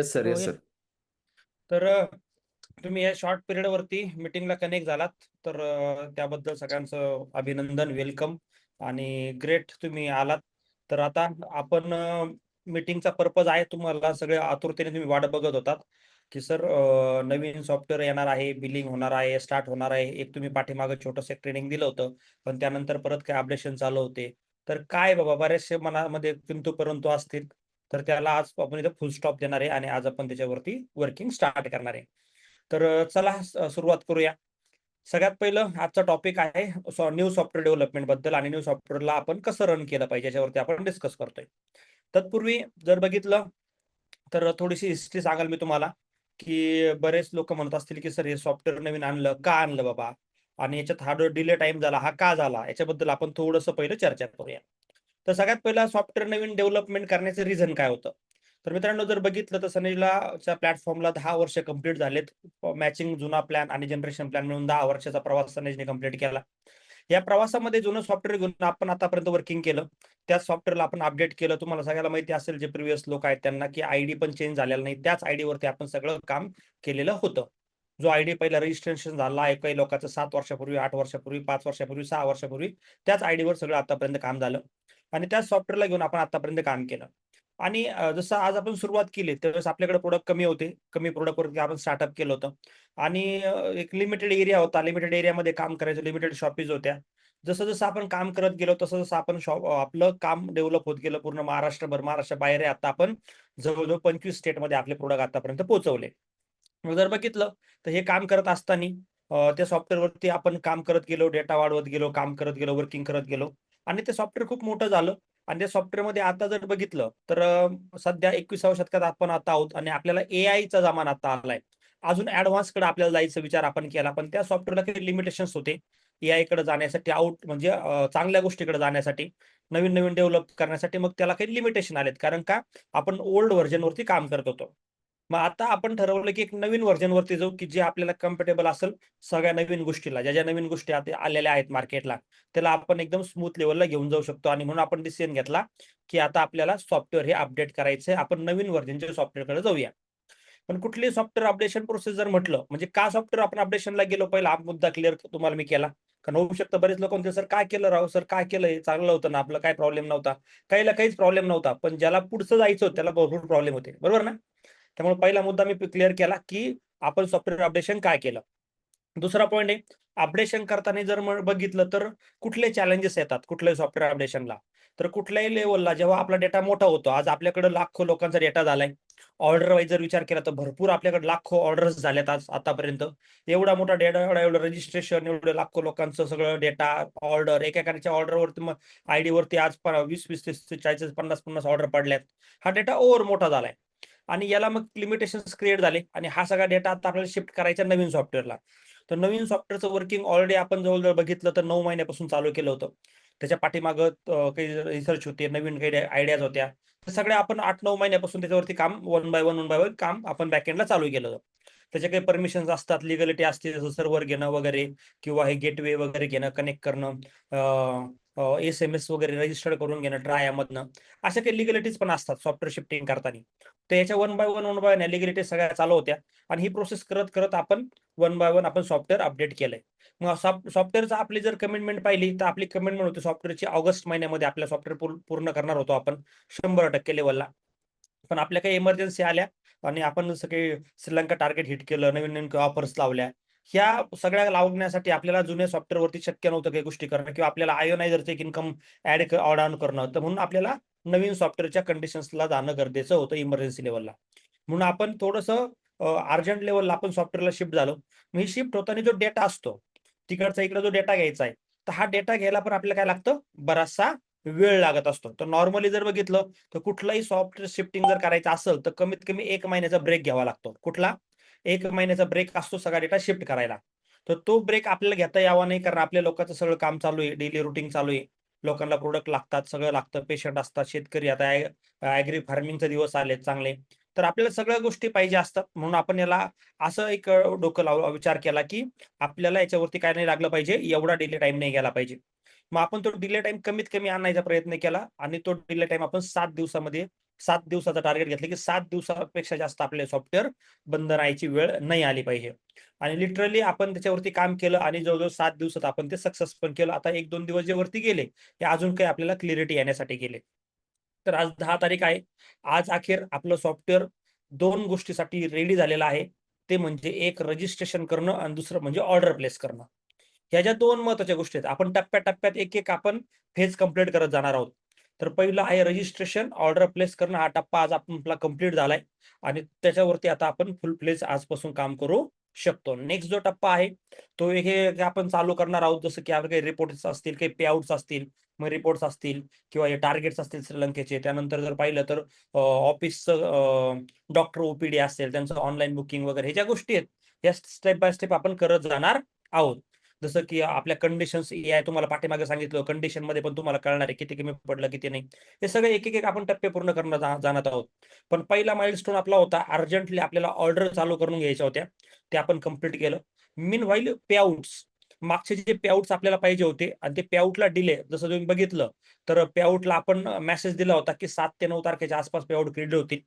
Yes sir, yes Rohit, sir. तर तुम्ही या शॉर्ट पिरियडवरती मीटिंगला कनेक्ट झालात, तर त्याबद्दल सगळ्यांचं अभिनंदन, वेलकम आणि ग्रेट तुम्ही आलात. तर आता आपण मीटिंगचा पर्पज आहे, तुम्हाला सगळे आतुरतेने तुम्ही वाट बघत होतात, की सर नवीन सॉफ्टवेअर येणार आहे, बिलिंग होणार आहे, स्टार्ट होणार आहे. एक तुम्ही पाठीमागं छोटंसं ट्रेनिंग दिलं होतं, पण त्यानंतर परत काय अपडेशन चालू होते. तर काय बाबा बरेचसे मनामध्ये किंतु परंतु असतील, तर त्याला आज आपण इथं फुल स्टॉप देणार आहे आणि आज आपण त्याच्यावरती वर्किंग स्टार्ट करणार आहे. तर चला सुरुवात करूया. सगळ्यात पहिलं आजचा टॉपिक आहे न्यू सॉफ्टवेअर डेव्हलपमेंट बद्दल आणि न्यू सॉफ्टवेअरला आपण कसं रन केलं पाहिजे याच्यावरती आपण डिस्कस करतोय. तत्पूर्वी जर बघितलं तर थोडीशी हिस्ट्री सांगाल मी तुम्हाला, की बरेच लोक म्हणत असतील, की सर हे सॉफ्टवेअर नवीन आणलं, का आणलं बाबा? आणि याच्यात हा जो डिले टाइम झाला, हा का झाला? याच्याबद्दल आपण थोडंसं पहिलं चर्चा करूया. तर सगळ्यात पहिला सॉफ्टवेअर नवीन डेव्हलपमेंट करण्याचं रिझन काय होतं? तर मित्रांनो जर बघितलं तर सनेजलाच्या प्लॅटफॉर्मला 10 वर्ष कंप्लीट झालेत. मॅचिंग जुना प्लॅन आणि जनरेशन प्लॅन मिळून 10 वर्षाचा प्रवास सनेजने कंप्लीट केला. या प्रवासामध्ये जुनं सॉफ्टवेअर घेऊन आपण आतापर्यंत वर्किंग केलं. त्याच सॉफ्टवेअरला आपण अपडेट केलं. तुम्हाला सगळ्याला माहिती असेल जे प्रिव्हियस लोक आहेत त्यांना, की आयडी पण चेंज झालेला नाही. त्याच आयडीवरती आपण सगळं काम केलेलं होतं. जो आयडी पहिला रजिस्ट्रेशन झाला आहे काही लोकांचं 7 वर्षापूर्वी, 8 वर्षापूर्वी, 5 वर्षापूर्वी, 6 वर्षापूर्वी, त्याच आयडीवर सगळं आतापर्यंत काम झालं आणि त्याच सॉफ्टवेअरला घेऊन आपण आतापर्यंत काम केलं. आणि जसं आज आपण सुरुवात केली त्यावेळेस आपल्याकडे प्रोडक्ट कमी होते. कमी प्रोडक्टवरती आपण स्टार्टअप केलं होतं आणि एक लिमिटेड एरिया होता. लिमिटेड एरियामध्ये काम करायचं, लिमिटेड शॉपीज होत्या. जसं-जसं आपण काम करत गेलो, तसं-तसं आपण आपलं काम डेव्हलप होत गेलं पूर्ण महाराष्ट्रभर. महाराष्ट्राबाहेर आहे आता आपण जवळ-जवळ 25 स्टेटमध्ये आपले प्रॉडक्ट आतापर्यंत पोहोचवले. मग जर बघितलं, तर हे काम करत असताना त्या सॉफ्टवेअरवरती आपण काम करत गेलो, डेटा वाढवत गेलो, काम करत गेलो, वर्किंग करत गेलो आणि ते सॉफ्टवेअर खूप मोठं झालं आणि त्या सॉफ्टवेअरमध्ये आता जर बघितलं, तर सध्या 21व्या शतकात आपण आता आहोत आणि आपल्याला एआयचा जमाना आता आलाय. अजून ॲडव्हान्सकडे आपल्याला जायचा विचार आपण केला, पण त्या सॉफ्टवेअरला काही लिमिटेशन्स होते. एआयकडे जाण्यासाठी म्हणजे चांगल्या गोष्टीकडे जाण्यासाठी, नवीन-नवीन डेव्हलप करण्यासाठी मग त्याला काही लिमिटेशन आलेत. कारण का आपण ओल्ड व्हर्जनवरती काम करत होतो. मग आता आपण ठरवलं, की एक नवीन व्हर्जनवरती जाऊ, की जे आपल्याला कम्फर्टेबल असेल सगळ्या नवीन गोष्टीला. ज्या-ज्या नवीन गोष्टी आता आलेल्या आहेत मार्केटला, त्याला आपण एकदम स्मूथ लेव्हलला घेऊन जाऊ शकतो आणि म्हणून आपण डिसिजन घेतला, की आता आपल्याला सॉफ्टवेअर हे अपडेट करायचंय. आपण नवीन व्हर्जनच्या सॉफ्टवेअरकडे जाऊया. पण कुठलीही सॉफ्टवेअर अपडेशन प्रोसेस जर म्हटलं, म्हणजे का सॉफ्टवेअर आपण अपडेशनला गेलो पहिला हा मुद्दा क्लिअर तुम्हाला मी केला. कारण होऊ शकतं बरेच लोक म्हणतील, "सर काय केलं राव? सर काय केलं हे? चांगलं होतं ना आपलं, काही प्रॉब्लेम नव्हता." काहीला काहीच प्रॉब्लेम नव्हता. पण ज्याला पुढचं जायचं होतं त्याला भरपूर प्रॉब्लेम होते. बरोबर ना? त्यामुळे पहिला मुद्दा मी क्लिअर केला, की आपण सॉफ्टवेअर अपडेशन काय केलं. दुसरा पॉइंट आहे, अपडेशन करताना जर बघितलं तर कुठले चॅलेंजेस येतात कुठल्याही सॉफ्टवेअर अपडेशनला. तर कुठल्याही लेव्हलला जेव्हा आपला डेटा मोठा होतो, आज आपल्याकडे लाखो लोकांचा डेटा झालाय. ऑर्डर वाईज जर विचार केला तर भरपूर आपल्याकडे लाखो ऑर्डर्स झाल्यात आज आतापर्यंत. एवढा मोठा डेटा, एवढं रजिस्ट्रेशन, एवढं लाखो लोकांचं सगळं डेटा, ऑर्डर, एकेकाच्या ऑर्डरवरती मग आयडीवरती आज 20-20, 30-30, 40, 50-50 ऑर्डर पडल्यात. हा डेटा ओव्हर मोठा झालाय. आणि याला मग लिमिटेशन्स क्रिएट झाले आणि हा सगळा डेटा आता आपल्याला शिफ्ट करायचा नवीन सॉफ्टवेअरला. तर नवीन सॉफ्टवेअरचं वर्किंग ऑलरेडी आपण जवळ-जवळ बघितलं तर 9 महिन्यापासून चालू केलं होतं. त्याच्या पाठीमागं काही रिसर्च होते, नवीन काही आयडियाज होत्या. तर सगळ्या आपण 8-9 महिन्यापासून त्याच्यावरती काम one by one, one by one काम आपण बॅकएंडला चालू केलं होतं. त्याचे काही परमिशन्स असतात, लीगॅलिटी असते, जसं सर्व्हर घेणं वगैरे किंवा हे गेटवे वगैरे घेणं, कनेक्ट करणं, एस-एम-एस वगैरे रजिस्टर करून घेणं ट्रायामधनं. अशा काही लीगॅलिटीज पण असतात सॉफ्टवेअर शिफ्टिंग करताना. तर याच्या one by one, one by one legalities सगळ्या चालू होत्या आणि ही प्रोसेस करत-करत आपण वन बाय वन आपण सॉफ्टवेअर अपडेट केलंय. मग सॉफ्टवेअरचा आपली जर कमिटमेंट पाहिली, तर आपली कमिटमेंट होती सॉफ्टवेअरची ऑगस्ट महिन्यामध्ये आपल्या सॉफ्टवेअर पूर्ण करणार होतो आपण 100% लेव्हलला. पण आपल्या काही इमर्जन्सी आल्या आणि आपण सगळे श्रीलंका टार्गेट हिट केलं, नवीन-नवीन ऑफर्स लावल्या. ह्या सगळ्या लावण्यासाठी आपल्याला जुन्या सॉफ्टवेअरवरती शक्य नव्हतं काही गोष्टी करणं किंवा आपल्याला आयोनायझरचं एक इन्कम ऑड ऑन करणं. तर म्हणून आपल्याला नवीन सॉफ्टवेअरच्या कंडिशन्सला जाणं गरजेचं होतं इमर्जन्सी लेव्हलला. म्हणून आपण थोडंसं अर्जंट लेव्हलला आपण सॉफ्टवेअरला शिफ्ट झालो. मग ही शिफ्ट होताना जो डेटा असतो, तिकडचा इकडे जो डेटा घ्यायचा आहे, तर हा डेटा घ्यायला पण आपल्याला काय लागतं, बराचसा वेळ लागत असतो. तर नॉर्मली जर बघितलं, तर कुठलाही सॉफ्टवेअर शिफ्टिंग जर करायचं असेल, तर कमीत कमी 1 महिन्याचा ब्रेक घ्यावा लागतो. कुठला? 1 महिन्याचा ब्रेक असतो सगळा डेटा शिफ्ट करायला. तर तो ब्रेक आपल्याला घेता यावा नाही, कारण आपल्या लोकांचं सगळं काम चालू आहे, डेली रूटीन चालू आहे. लोकांना प्रॉडक्ट लागतात, सगळं लागतं, पेशंट असतात, शेतकरी आता फार्मिंगचे दिवस आलेत चांगले. तर आपल्याला सगळ्या गोष्टी पाहिजे असतात. म्हणून आपण याला असं एक डोकं विचार केला, की आपल्याला याच्यावरती काय नाही लागलं पाहिजे, एवढा डिले टाईम नाही गेला पाहिजे. मग आपण तो डिले टाईम कमीत कमी आणायचा प्रयत्न केला आणि तो डिले टाईम आपण 7 दिवसामध्ये 7 दिवसाचा टार्गेट घेतलं की 7 दिवसापेक्षा जास्त आपले सॉफ्टवेअर बंद राहायची वेळ नाही आली पाहिजे. आणि लिटरली आपण त्याच्यावरती काम केलं आणि जवळजवळ 7 दिवसात आपण ते सक्सेस पण केलं. आता 1-2 दिवस जे वरती गेले, हे अजून काही आपल्याला क्लॅरिटी येण्यासाठी गेले. तर आज 10 तारीख आहे. आज अखेर आपलं सॉफ्टवेअर 2 गोष्टीसाठी रेडी झालेलं आहे. ते म्हणजे एक रजिस्ट्रेशन करणं आणि दुसरं म्हणजे ऑर्डर प्लेस करणं. ह्या ज्या 2 महत्त्वाच्या गोष्टी आहेत. आपण टप्प्या-टप्प्यात एक-एक आपण फेज कंप्लीट करत जाणार आहोत. तर पहिलं आहे रजिस्ट्रेशन, ऑर्डर प्लेस करणं. हा टप्पा आज आपला कंप्लीट झालाय आणि त्याच्यावरती आता आपण फुल फ्लेज आजपासून काम करू शकतो. नेक्स्ट जो टप्पा आहे, तो एक हे आपण चालू करणार आहोत. जसं की आपले काही रिपोर्ट्स असतील, काही पेआउट्स असतील, मग रिपोर्ट्स असतील किंवा हे टार्गेट्स असतील श्रीलंकेचे. त्यानंतर जर पाहिलं तर ऑफिसचं डॉक्टर ओपीडी असेल, त्यांचं ऑनलाईन बुकिंग वगैरे ह्या ज्या गोष्टी आहेत, या स्टेप बाय स्टेप आपण करत जाणार आहोत. जसं की आपल्या कंडिशन्स ए तुम्हाला पाठीमागे सांगितलं, कंडिशनमध्ये पण तुम्हाला कळणार आहे किती कमी पडलं, किती नाही. हे सगळे एक-एक आपण टप्पे पूर्ण करणं जाणत आहोत. पण पहिला माइलस्टोन आपला होता अर्जंटली आपल्याला ऑर्डर चालू करून घ्यायच्या होत्या. ते आपण कंप्लीट केलं. मीनव्हाईल पेआउट्स मागचे जे पेआउट्स आपल्याला पाहिजे होते आणि ते पेआउटला डिले जसं तुम्ही बघितलं, तर पेआउटला आपण मेसेज दिला होता, की 7 ते 9 तारखेच्या आसपास पेआउट क्रेडिट होतील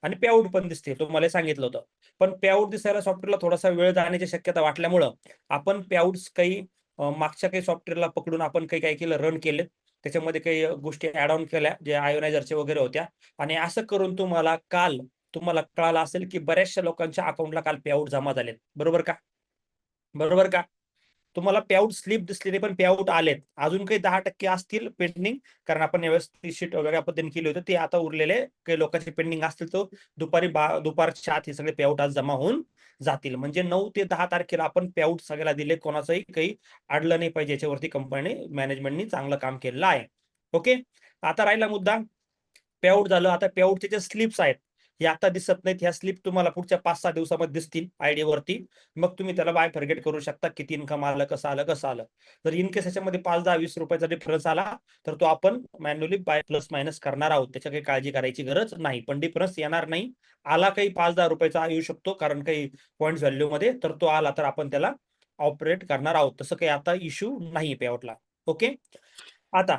आणि पेआउट पण दिसतील. तुम्हाला सांगितलं होतं. पण पेआउट दिसायला सॉफ्टवेअरला थोडासा वेळ जाण्याची शक्यता वाटल्यामुळं आपण पेआउट्स काही मागच्या काही सॉफ्टवेअरला पकडून आपण काही काय केलं रन केले. त्याच्यामध्ये काही गोष्टी ॲड ऑन केल्या, जे आयोनायझरच्या वगैरे होत्या आणि असं करून तुम्हाला कळालं असेल, की बऱ्याचशा लोकांच्या अकाउंटला काल पेआउट जमा झालेत. बरोबर का? बरोबर का? तुम्हाला पेआउट स्लिप दिसली नाही, पण पेआउट आलेत. अजून काही 10% असतील पेंडिंग, कारण आपण यावेळेस ती शीट वेगळ्या पद्धतीने केली होती. ते आता उरलेले काही लोकांचे पेंडिंग असतील, तर दुपारच्या आत हे सगळे पेआउट आज जमा होऊन जातील. म्हणजे 9 ते 10 तारखेला आपण पेआउट सगळ्याला दिले. कोणाचंही काही अडलं नाही पाहिजे. याच्यावरती कंपनी मॅनेजमेंटनी चांगलं काम केलेलं आहे. ओके. आता राहिला मुद्दा पेआउट झालं. आता पेआउटचे जे स्लिप्स आहेत, हे आता दिसत नाहीत. ह्या स्लिप तुम्हाला पुढच्या 5-6 दिवसामध्ये दिसतील आयडीवरती. मग तुम्ही त्याला बाय फॉरगेट करू शकता. किती इन्कम आलं, कसं आलं, कसं आलं. जर इन केस याच्यामध्ये 5, 10, 20 रुपयाचा डिफरन्स आला, तर तो आपण मॅन्युअली बाय प्लस मायनस करणार आहोत. त्याच्या काही काळजी करायची गरज नाही. पण डिफरन्स येणार नाही. आला काही 5-10 रुपयाचा येऊ शकतो, कारण काही पॉइंट्स व्हॅल्यूमध्ये, तर तो आला तर आपण त्याला ऑपरेट करणार आहोत. तसं काही आता इश्यू नाही पेआउटला. ओके. आता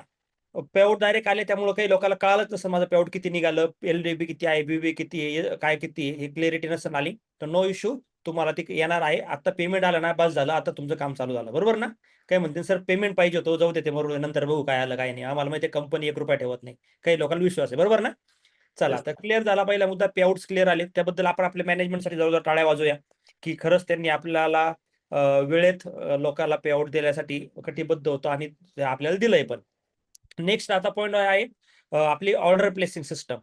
पेआउट डायरेक्ट आले त्यामुळे काही लोकांना कळालंच नसेल माझं पेआउट किती निघालं, एलडीबी किती आहे, बीबी किती आहे, काय किती आहे, हे क्लॅरिटी नसेल आली, तर नो इश्यू. तुम्हाला ते येणार आहे. आता पेमेंट आलं ना, बस झालं. आता तुमचं काम चालू झालं. बरोबर ना? काय म्हणतील, "सर पेमेंट पाहिजे होतं." जाऊ दे ते मरू दे. नंतर बघू काय आलं, काय नाही. आम्हाला माहिती आहे कंपनी ₹1 ठेवत नाही. काही लोकांना विश्वास आहे. बरोबर ना? चला, तर क्लिअर झाला पहिला मुद्दा. पेआउट्स क्लिअर आले. त्याबद्दल आपण आपल्या मॅनेजमेंटसाठी जवळ टाळ्या वाजवूया, की खरंच त्यांनी आपल्याला वेळेत लोकांना पेआउट देण्यासाठी कटिबद्ध होतं आणि ते आपल्याला दिलंय पण. नेक्स्ट आता पॉइंट आहे आपली ऑर्डर प्लेसिंग सिस्टम.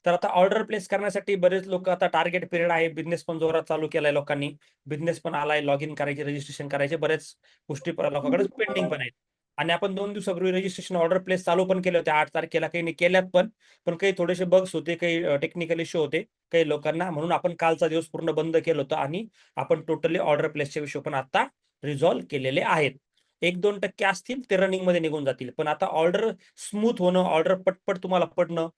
तर आता ऑर्डर प्लेस करण्यासाठी बरेच लोक आता टार्गेट पिरियड आहे. बिझनेस पण जोरात चालू केलाय लोकांनी. बिझनेस पण आलाय, लॉग इन करायचे, रजिस्ट्रेशन करायचे. बऱ्याच गोष्टी लोकांकडे पेंडिंग पण आहेत. आणि आपण 2 दिवसापूर्वी रजिस्ट्रेशन ऑर्डर प्लेस चालू पण केले होते. 8 तारखेला काही केल्यात पण. पण काही थोडेसे बग्स होते, काही टेक्निकल इश्यू होते काही लोकांना. म्हणून आपण कालचा दिवस पूर्ण बंद केलं होतं आणि आपण टोटली ऑर्डर प्लेसचे विषय पण आता रिझॉल्व्ह केलेले आहेत. 1-2% असतील ते रनिंगमध्ये निघून जातील. पण आता ऑर्डर स्मूथ होणं, ऑर्डर पटपट तुम्हाला पडणं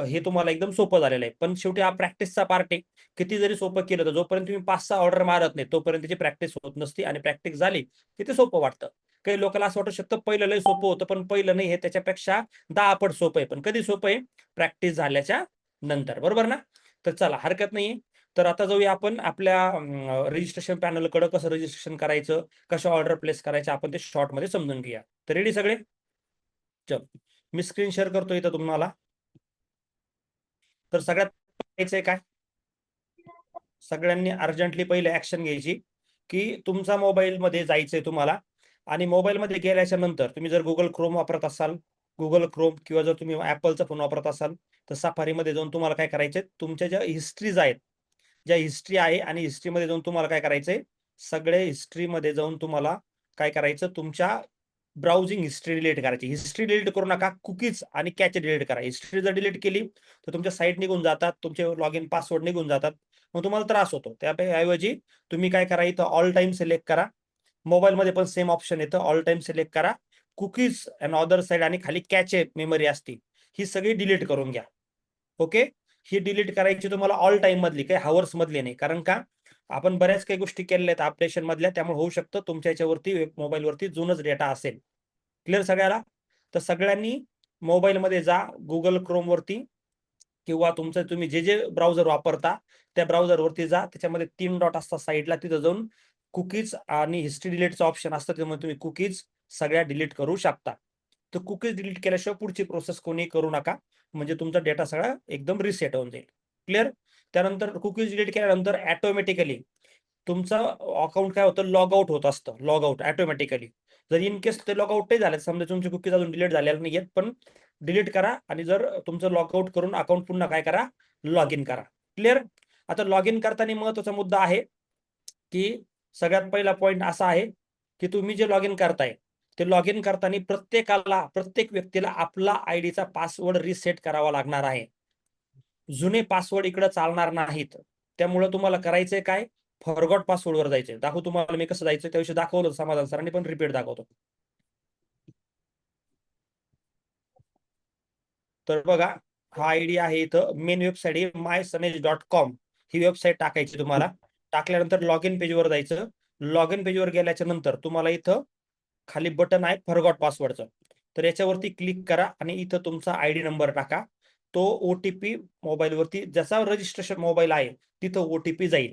हे तुम्हाला एकदम सोपं झालेलं आहे. पण शेवटी हा प्रॅक्टिसचा पार्ट आहे. किती जरी सोपं केलं तर जोपर्यंत तुम्ही 5-6 ऑर्डर मारत नाही, तोपर्यंत त्याची प्रॅक्टिस होत नसते आणि प्रॅक्टिस झाली की ते सोपं वाटतं. काही लोकांना असं वाटू शकतं पहिलं लय सोपं होतं, पण पहिलं नाही हे त्याच्यापेक्षा 10 पट सोपं आहे. पण कधी सोपं आहे? प्रॅक्टिस झाल्याच्या नंतर. बरोबर ना? तर चला हरकत नाहीये. तर आता जाऊया आपण आपल्या रजिस्ट्रेशन पॅनलकडं कसं रजिस्ट्रेशन करायचं, कशा ऑर्डर प्लेस करायच्या आपण ते शॉर्टमध्ये समजून घेऊया. तर रेडी सगळे? चल. मी स्क्रीन शेअर करतो इथं तुम्हाला. तर सगळ्यात करायचंय काय? सगळ्यांनी अर्जंटली पहिले ऍक्शन घ्यायची, की तुमचा मोबाईलमध्ये जायचंय तुम्हाला आणि मोबाईलमध्ये गेल्याच्या नंतर तुम्ही जर Google Chrome वापरत असाल, Google Chrome किंवा जर तुम्ही Appleचा फोन वापरत असाल, तर Safariमध्ये जाऊन तुम्हाला काय करायचंय, तुमच्या ज्या हिस्ट्रीज आहेत, ज्या हिस्ट्री आहे आणि हिस्ट्रीमध्ये जाऊन तुम्हाला काय करायचंय, सगळे हिस्ट्रीमध्ये जाऊन तुम्हाला काय करायचं, तुमच्या ब्राउझिंग हिस्ट्री डिलीट करायची. हिस्ट्री डिलीट करू नका, कुकीज आणि कॅचे डिलीट करा. हिस्ट्री जर डिलीट केली, तर तुमच्या साईट निघून जातात, तुमचे लॉग इन पासवर्ड निघून जातात. मग तुम्हाला त्रास होतो. त्याऐवजी तुम्ही काय करा, इथं ऑल टाईम सिलेक्ट करा. मोबाईलमध्ये पण सेम ऑप्शन येतं. ऑल टाईम सिलेक्ट करा. कुकीज अँड अदर साईड आणि खाली कॅचे मेमरी असते. ही सगळी डिलीट करून घ्या. ओके. ही डिलीट करायची तुम्हाला ऑल टाईम मधली, काही हावर्स मधली नाही. कारण का आपण बऱ्याच काही गोष्टी केलेल्या आहेत अपडेशन मधल्या, त्यामुळे होऊ शकतं तुमच्या याच्यावरती मोबाईलवरती जुनच डेटा असेल. क्लिअर सगळ्याला? तर सगळ्यांनी मोबाईलमध्ये जा Google Chrome वरती किंवा तुमचं तुम्ही जे जे ब्राउझर वापरता त्या ब्राउझरवरती जा, त्याच्यामध्ये 3 डॉट असतात साईडला, तिथं जाऊन कुकीज आणि हिस्ट्री डिलीटचं ऑप्शन असतं, त्यामुळे तुम्ही कुकीज सगळ्या डिलीट करू शकता. तर कुकीज डिलीट केल्याशिवाय पुढची प्रोसेस कोणी करू नका, म्हणजे तुमचा डेटा सगळा एकदम रिसेट होऊन जाईल. क्लिअर? त्यानंतर कुकीज डिलीट केल्यानंतर ऑटोमॅटिकली तुमचं अकाउंट काय होतं, लॉग आउट होत असतं, लॉग आउट ऑटोमॅटिकली. जर इन केस ते लॉग आउट नाही झालं, समजा तुमचे कुकीज अजून डिलीट झालेले नाहीयेत, पण डिलीट करा आणि जर तुमचं लॉग आउट करून अकाउंट पुन्हा काय करा, लॉग इन करा. क्लिअर? आता लॉग इन करताना महत्वाचा मुद्दा आहे की सगळ्यात पहिला पॉईंट असा आहे की तुम्ही जे लॉग इन करताय ते लॉग इन करताना प्रत्येक व्यक्तीला आपला आयडीचा पासवर्ड रिसेट करावा लागणार आहे. जुने पासवर्ड इकडे चालणार नाहीत. त्यामुळे तुम्हाला करायचंय काय, फॉरगॉट पासवर्डवर जायचंय. दाखवू तुम्हाला मी कसं जायचं, त्याविषयी दाखवलं समाधान सरांनी, पण रिपीट दाखवतो. तर बघा, हा आयडी आहे इथं, मेन वेबसाईट आहे mySanej.com. ही वेबसाईट टाकायची तुम्हाला. टाकल्यानंतर लॉग इन पेजवर जायचं. लॉग इन पेजवर गेल्याच्या नंतर तुम्हाला इथं खाली बटन आहे फॉरगॉट पासवर्डचं, तर याच्यावरती क्लिक करा आणि इथं तुमचा आयडी नंबर टाका. तो ओटीपी मोबाईलवरती, जसा रजिस्ट्रेशन मोबाईल आहे तिथं ओटीपी जाईल.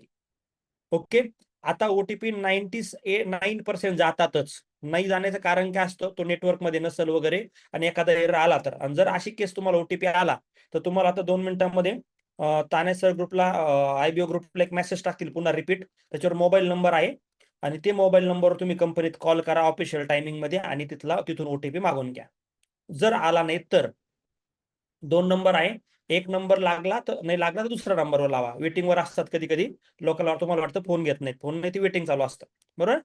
ओके. आता ओटीपी 99% जातातच. नाही जाण्याचं कारण काय असतं, तो नेटवर्क मध्ये नसेल वगैरे आणि एखादा एरर आला तर. आणि जर अशी केस तुम्हाला ओटीपी आला तर तुम्हाला आता 2 मिनिटांमध्ये ताने सर ग्रुपला, आयबीओ ग्रुपला एक मेसेज टाकतील पुन्हा रिपीट, त्याच्यावर मोबाईल नंबर आहे आणि ते मोबाईल नंबरवर तुम्ही कंपनीत कॉल करा ऑफिशियल टायमिंग मध्ये आणि तिथून ओटीपी मागून घ्या. जर आला नाही तर 2 नंबर आहे, एक नंबर लागला तर, नाही लागला तर दुसऱ्या नंबरवर लावा. वेटिंगवर असतात कधी कधी लोकल, तुम्हाला वाटतं फोन घेत नाहीत, फोन नाही, ती वेटिंग चालू असतं. बरोबर?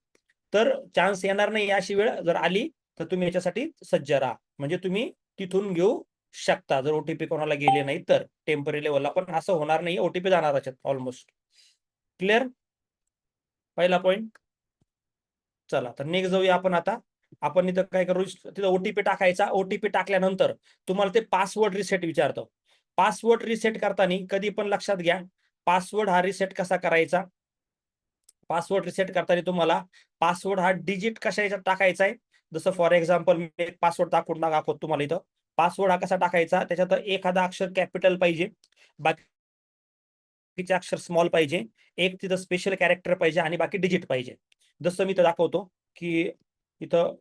तर चान्स येणार नाही अशी वेळ जर आली तर तुम्ही याच्यासाठी सज्ज राहा, म्हणजे तुम्ही तिथून घेऊ शकता. जर ओटीपी कोणाला गेले नाही तर टेम्पररी लेवलला, पण असं होणार नाही, ओटीपी जाणार ऑलमोस्ट. क्लिअर? पहिला पॉईंट. चला तर नेक्स्ट जाऊया आपण. आता आपण इथं काय करू, तिथं ओटीपी टाकायचा. ओटीपी टाकल्यानंतर तुम्हाला ते पासवर्ड रिसेट विचारतं. पासवर्ड रिसेट करताना कधी पण लक्षात घ्या, पासवर्ड हा रिसेट कसा करायचा. पासवर्ड रिसेट करताना तुम्हाला पासवर्ड हा डिजिट कशा याच्यात टाकायचा आहे. जसं फॉर एक्झाम्पल मी एक पासवर्ड दाखवतो तुम्हाला इथं. पासवर्ड हा कसा टाकायचा, त्याच्यात एखादा अक्षर कॅपिटल पाहिजे, बाकीचे अक्षर स्मॉल पाहिजे, एक तिथं स्पेशल कॅरेक्टर पाहिजे आणि बाकी डिजिट पाहिजे. जसं मी इथं दाखवतो की इथं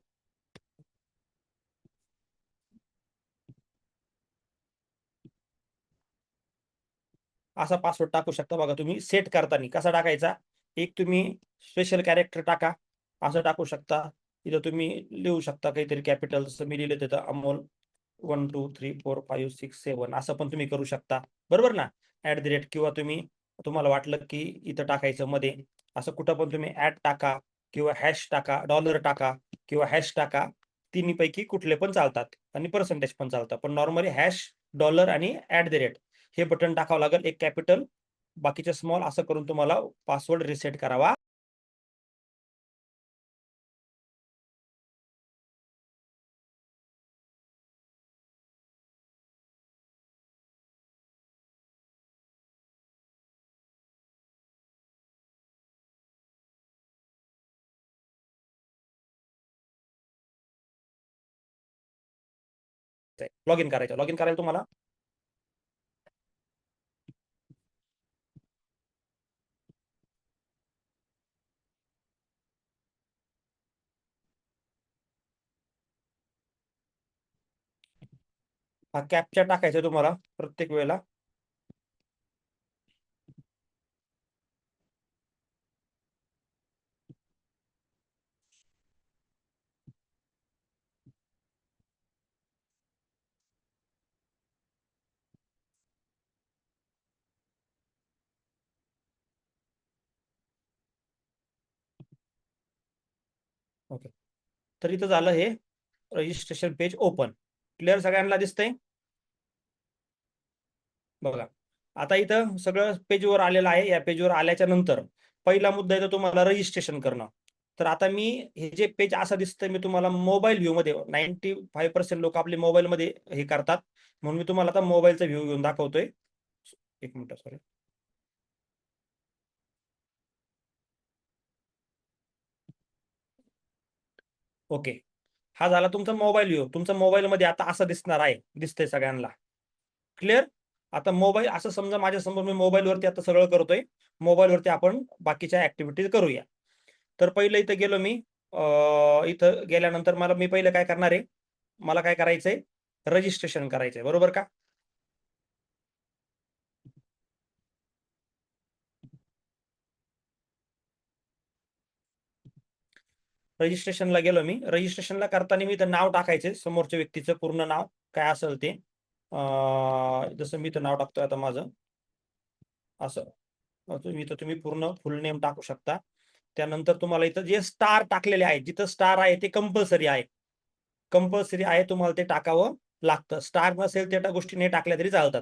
असा पासवर्ड टाकू शकता. बघा तुम्ही सेट करताना कसा टाकायचा, एक तुम्ही स्पेशल कॅरेक्टर टाका, असं टाकू शकता. इथं तुम्ही लिहू शकता काहीतरी कॅपिटल, जसं मी लिहिलं तिथं अमोल 1 2 3 4 5 6 7, असं पण तुम्ही करू शकता. बरोबर ना? @, किंवा तुम्हाला वाटलं की इथं टाकायचं मध्ये, असं कुठं पण तुम्ही टाका किंवा हॅश टाका, डॉलर टाका किंवा हॅश टाका. तिन्हीपैकी कुठले पण चालतात आणि पर्सेंटेज पण चालतं, पण नॉर्मली हॅश, डॉलर आणि @, हे बटन टाकावं लागेल. एक कॅपिटल, बाकीचे स्मॉल, असं करून तुम्हाला पासवर्ड रिसेट करावा. लॉग इन करायचं. लॉग इन करायला तुम्हाला हा कॅप्चा टाकायचा तुम्हाला प्रत्येक वेळेला. ओके. तर इथं झालं हे रजिस्ट्रेशन पेज ओपन. क्लिअर? सगळ्यांना दिसतंय? बघा, आता इथं सगळं पेजवर आलेलं आहे. या पेजवर आल्याच्या नंतर पहिला मुद्दा येतो तुम्हाला रजिस्ट्रेशन करणं. तर आता मी हे जे पेज असं दिसतंय, मी तुम्हाला मोबाईल व्ह्यू मध्ये, 95% लोक आपले मोबाईल मध्ये हे करतात, म्हणून मी तुम्हाला आता मोबाईलचा व्ह्यू घेऊन दाखवतोय. एक मिनिट, सॉरी. ओके. हा झाला तुमचा मोबाईल व्ह्यू. तुमचा मोबाईल मध्ये आता असं दिसणार आहे, दिसतंय सगळ्यांना. क्लिअर? आता मोबाईल असं समजा माझ्या समोर मी मोबाईलवरती आता सगळं करतोय. मोबाईलवरती आपण बाकीच्या ऍक्टिव्हिटीज करूया. तर पहिलं इथं गेलो मी. इथं गेल्यानंतर मी पहिलं काय करणार आहे, मला काय करायचंय, रजिस्ट्रेशन करायचंय, बरोबर का? रजिस्ट्रेशनला गेलो मी. रजिस्ट्रेशनला करताना मी इथं नाव टाकायचे, समोरच्या व्यक्तीचं पूर्ण नाव काय असेल ते. जसं मी इथं नाव टाकतोय आता माझं असं. तुम्ही पूर्ण फुल नेम टाकू शकता. त्यानंतर तुम्हाला इथं जे स्टार टाकलेले आहे, जिथं स्टार आहे ते कंपल्सरी आहे. कंपल्सरी आहे, तुम्हाला ते टाकावं लागतं. स्टार नसेल त्या गोष्टी नाही टाकल्या तरी चालतात.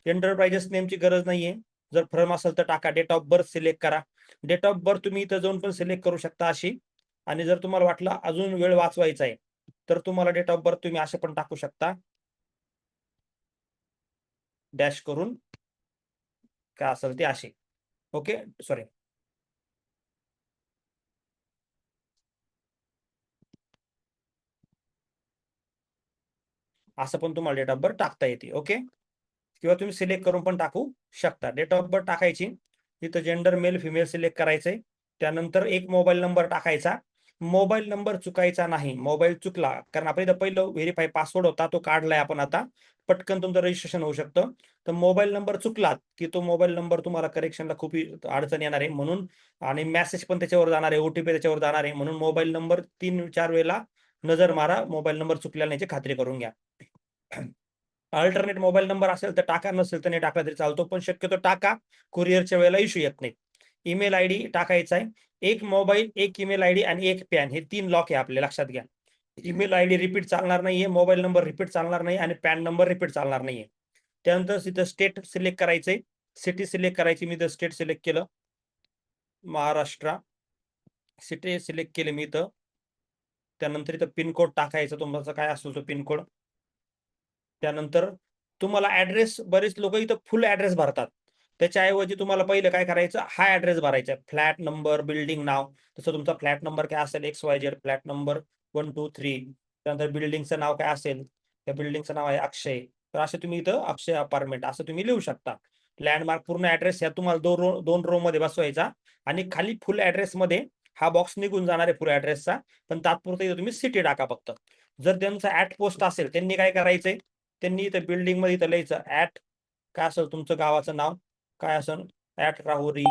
एंटरप्राइजेस नेमची गरज नाहीये. जर फर्म असेल तर टाका. डेट ऑफ बर्थ सिलेक्ट करा. डेट ऑफ बर्थ तुम्ही इथं जाऊन पण सिलेक्ट करू शकता अशी. आणि जर तुम्हाला वाटलं अजून वेळ वाचवायचा आहे, तर तुम्हाला डेट ऑफ बर्थ तुम्ही असे पण टाकू शकता, डॅश करून काय असेल ते असे. Okay, sorry. असं पण तुम्हाला डेट ऑफ बर्थ टाकता येते. ओके, किंवा तुम्ही सिलेक्ट करून पण टाकू शकता. डेट ऑफ बर्थ टाकायची, तिथं जेंडर मेल फिमेल सिलेक्ट करायचंय. त्यानंतर एक मोबाईल नंबर टाकायचा. मोबाईल नंबर चुकायचा नाही. मोबाईल चुकला, कारण आपण इथं पहिलं व्हेरीफाय पासवर्ड होता तो काढलाय आपण आता, पटकन तुमचं रजिस्ट्रेशन होऊ शकतं. तर मोबाईल नंबर चुकला की तो मोबाईल नंबर तुम्हाला करेक्शनला खूप अडचण येणार आहे, म्हणून. आणि मेसेज पण त्याच्यावर जाणार आहे, ओटीपी त्याच्यावर जाणार आहे, म्हणून मोबाईल नंबर 3-4 वेळेला नजर मारा. मोबाईल नंबर चुकलेला नाही याची खात्री करून घ्या. अल्टरनेट मोबाईल नंबर असेल तर टाका, नसेल तर नाही टाकला तरी चालतो, पण शक्यतो टाका. कुरिअरच्या वेळेला इश्यू येत नाही. ईमेल आयडी टाकायचा आहे. एक मोबाईल, एक ईमेल आयडी आणि एक पॅन, हे 3 लॉक आहे आपले, लक्षात घ्या. ईमेल आयडी रिपीट चालणार नाहीये, मोबाईल नंबर रिपीट चालणार नाही आणि पॅन नंबर रिपीट चालणार नाहीये. त्यानंतर तिथं स्टेट सिलेक्ट करायचंय, सिटी सिलेक्ट करायची. मी तर स्टेट सिलेक्ट केलं, महाराष्ट्र. सिटी सिलेक्ट केले मी इथं. त्यानंतर इथं पिनकोड टाकायचं, तुमचा काय असतो तो पिनकोड. त्यानंतर तुम्हाला ऍड्रेस, बरेच लोक इथं फुल ऍड्रेस भरतात. त्याच्याऐवजी तुम्हाला पहिलं काय करायचं, हा ऍड्रेस भरायचा. फ्लॅट नंबर, बिल्डिंग नाव. तसं तुमचा फ्लॅट नंबर काय असेल, XYZ फ्लॅट नंबर 123. त्यानंतर बिल्डिंगचं नाव काय असेल, त्या बिल्डिंगचं नाव आहे अक्षय. तर असं तुम्ही इथं अक्षय अपार्टमेंट असं तुम्ही लिहू शकता. लँडमार्क पूर्ण ऍड्रेस ह्या तुम्हाला दोन रो मध्ये बसवायचा. आणि खाली फुल ऍड्रेस मध्ये हा बॉक्स निघून जाणार आहे फुल ऍड्रेसचा, पण तात्पुरते इथं तुम्ही सिटी टाका फक्त. जर त्यांचं ऍट पोस्ट असेल, त्यांनी काय करायचंय, त्यांनी इथं बिल्डिंग मध्ये इथं लिहायचं ऍट काय असेल तुमचं गावाचं नाव काय असेल, ऍट राहुरी.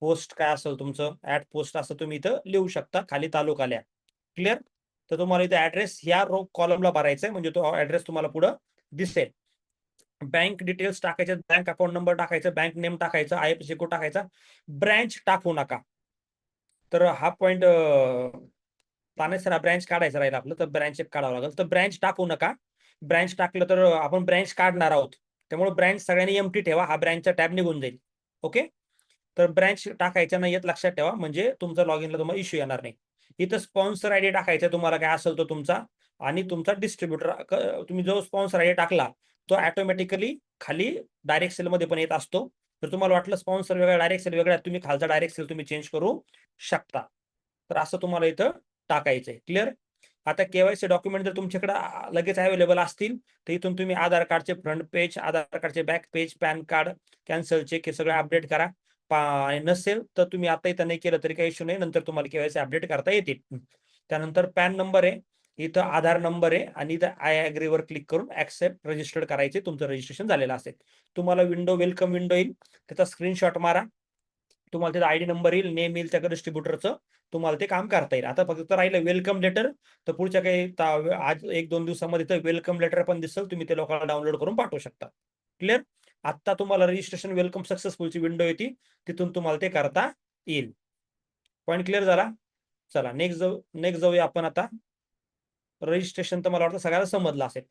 पोस्ट काय असेल तुमचं, ऍट पोस्ट असं तुम्ही इथं लिहू शकता, खाली तालुकाल्या. क्लिअर. तर तुम्हाला इथं ऍड्रेस ह्या रो कॉलमला भरायचा आहे, म्हणजे तो ऍड्रेस तुम्हाला पुढे दिसेल. बँक डिटेल्स टाकायचे, बँक अकाउंट नंबर टाकायचा, बँक नेम टाकायचा, IFSC कोड टाकायचा. ब्रँच टाकू नका. तर हा पॉइंट तानेसरा ब्रँच काढायचं राहील आपलं, तर ब्रँच एक काढावं लागेल. तर ब्रँच टाकू नका. ब्रँच टाकलं तर आपण ब्रँच काढणार आहोत, त्यामुळे ब्रँच सगळ्यांनी एम्प्टी ठेवा. हा ब्रँचचा टॅब निघून जाईल. ओके. तर ब्रँच टाकायच्या नाही येत, लक्षात ठेवा, म्हणजे तुमचा लॉग इनला तुम्हाला इश्यू येणार नाही. इथं स्पॉन्सर आयडी टाकायचा तुम्हाला काय असेल तो तुमचा, आणि तुमचा डिस्ट्रीब्युटर. तुम्ही जो स्पॉन्सर आयडी टाकला तो ऑटोमॅटिकली खाली डायरेक्ट सेल मध्ये पण येत असतो. जर तुम्हाला वाटलं स्पॉन्सर वेगळा डायरेक्ट सेल वेगळा, तुम्ही खालचा डायरेक्ट सेल तुम्ही चेंज करू शकता. तर असं तुम्हाला इथं टाकायचंय. क्लिअर. आता केवायसी डॉक्युमेंट जर तुमच्याकडे लगेच अवेलेबल असतील, तर इथून तुम्ही आधार कार्डचे फ्रंट पेज, आधार कार्डचे back page, PAN card cancel check हे सगळं अपडेट करा. नसेल तर तुम्ही आता इथं नाही केलं तरी काही इश्यू नाही, नंतर तुम्हाला केवायसी अपडेट करता येतील. त्यानंतर पॅन नंबर आहे, इथं आधार नंबर आहे, आणि इथं आय अग्री वर क्लिक करून ऍक्सेप्ट रजिस्टर्ड करायचे. तुमचं रजिस्ट्रेशन झालेलं असेल. तुम्हाला वेलकम विंडो येईल, त्याचा स्क्रीनशॉट मारा. तुम्हाला त्याचा आयडी नंबर येईल, नेम येईल त्या डिस्ट्रीब्युटरचं. तुम्हाला ते काम करता येईल. आता फक्त राहिलं वेलकम लेटर. तर पुढच्या काही आज 1-2 दिवसामध्ये वेलकम लेटर पण दिसेल, तुम्ही ते लोकांना डाउनलोड करून पाठवू शकता. क्लिअर. आता तुम्हाला रजिस्ट्रेशन वेलकम सक्सेसफुलची विंडो येते, तिथून तुम्हाला ते करता येईल. पॉईंट क्लिअर झाला. चला नेक्स्ट जाऊया आपण आता. रजिस्ट्रेशन तर मला वाटतं सगळ्याला समजलं असेल.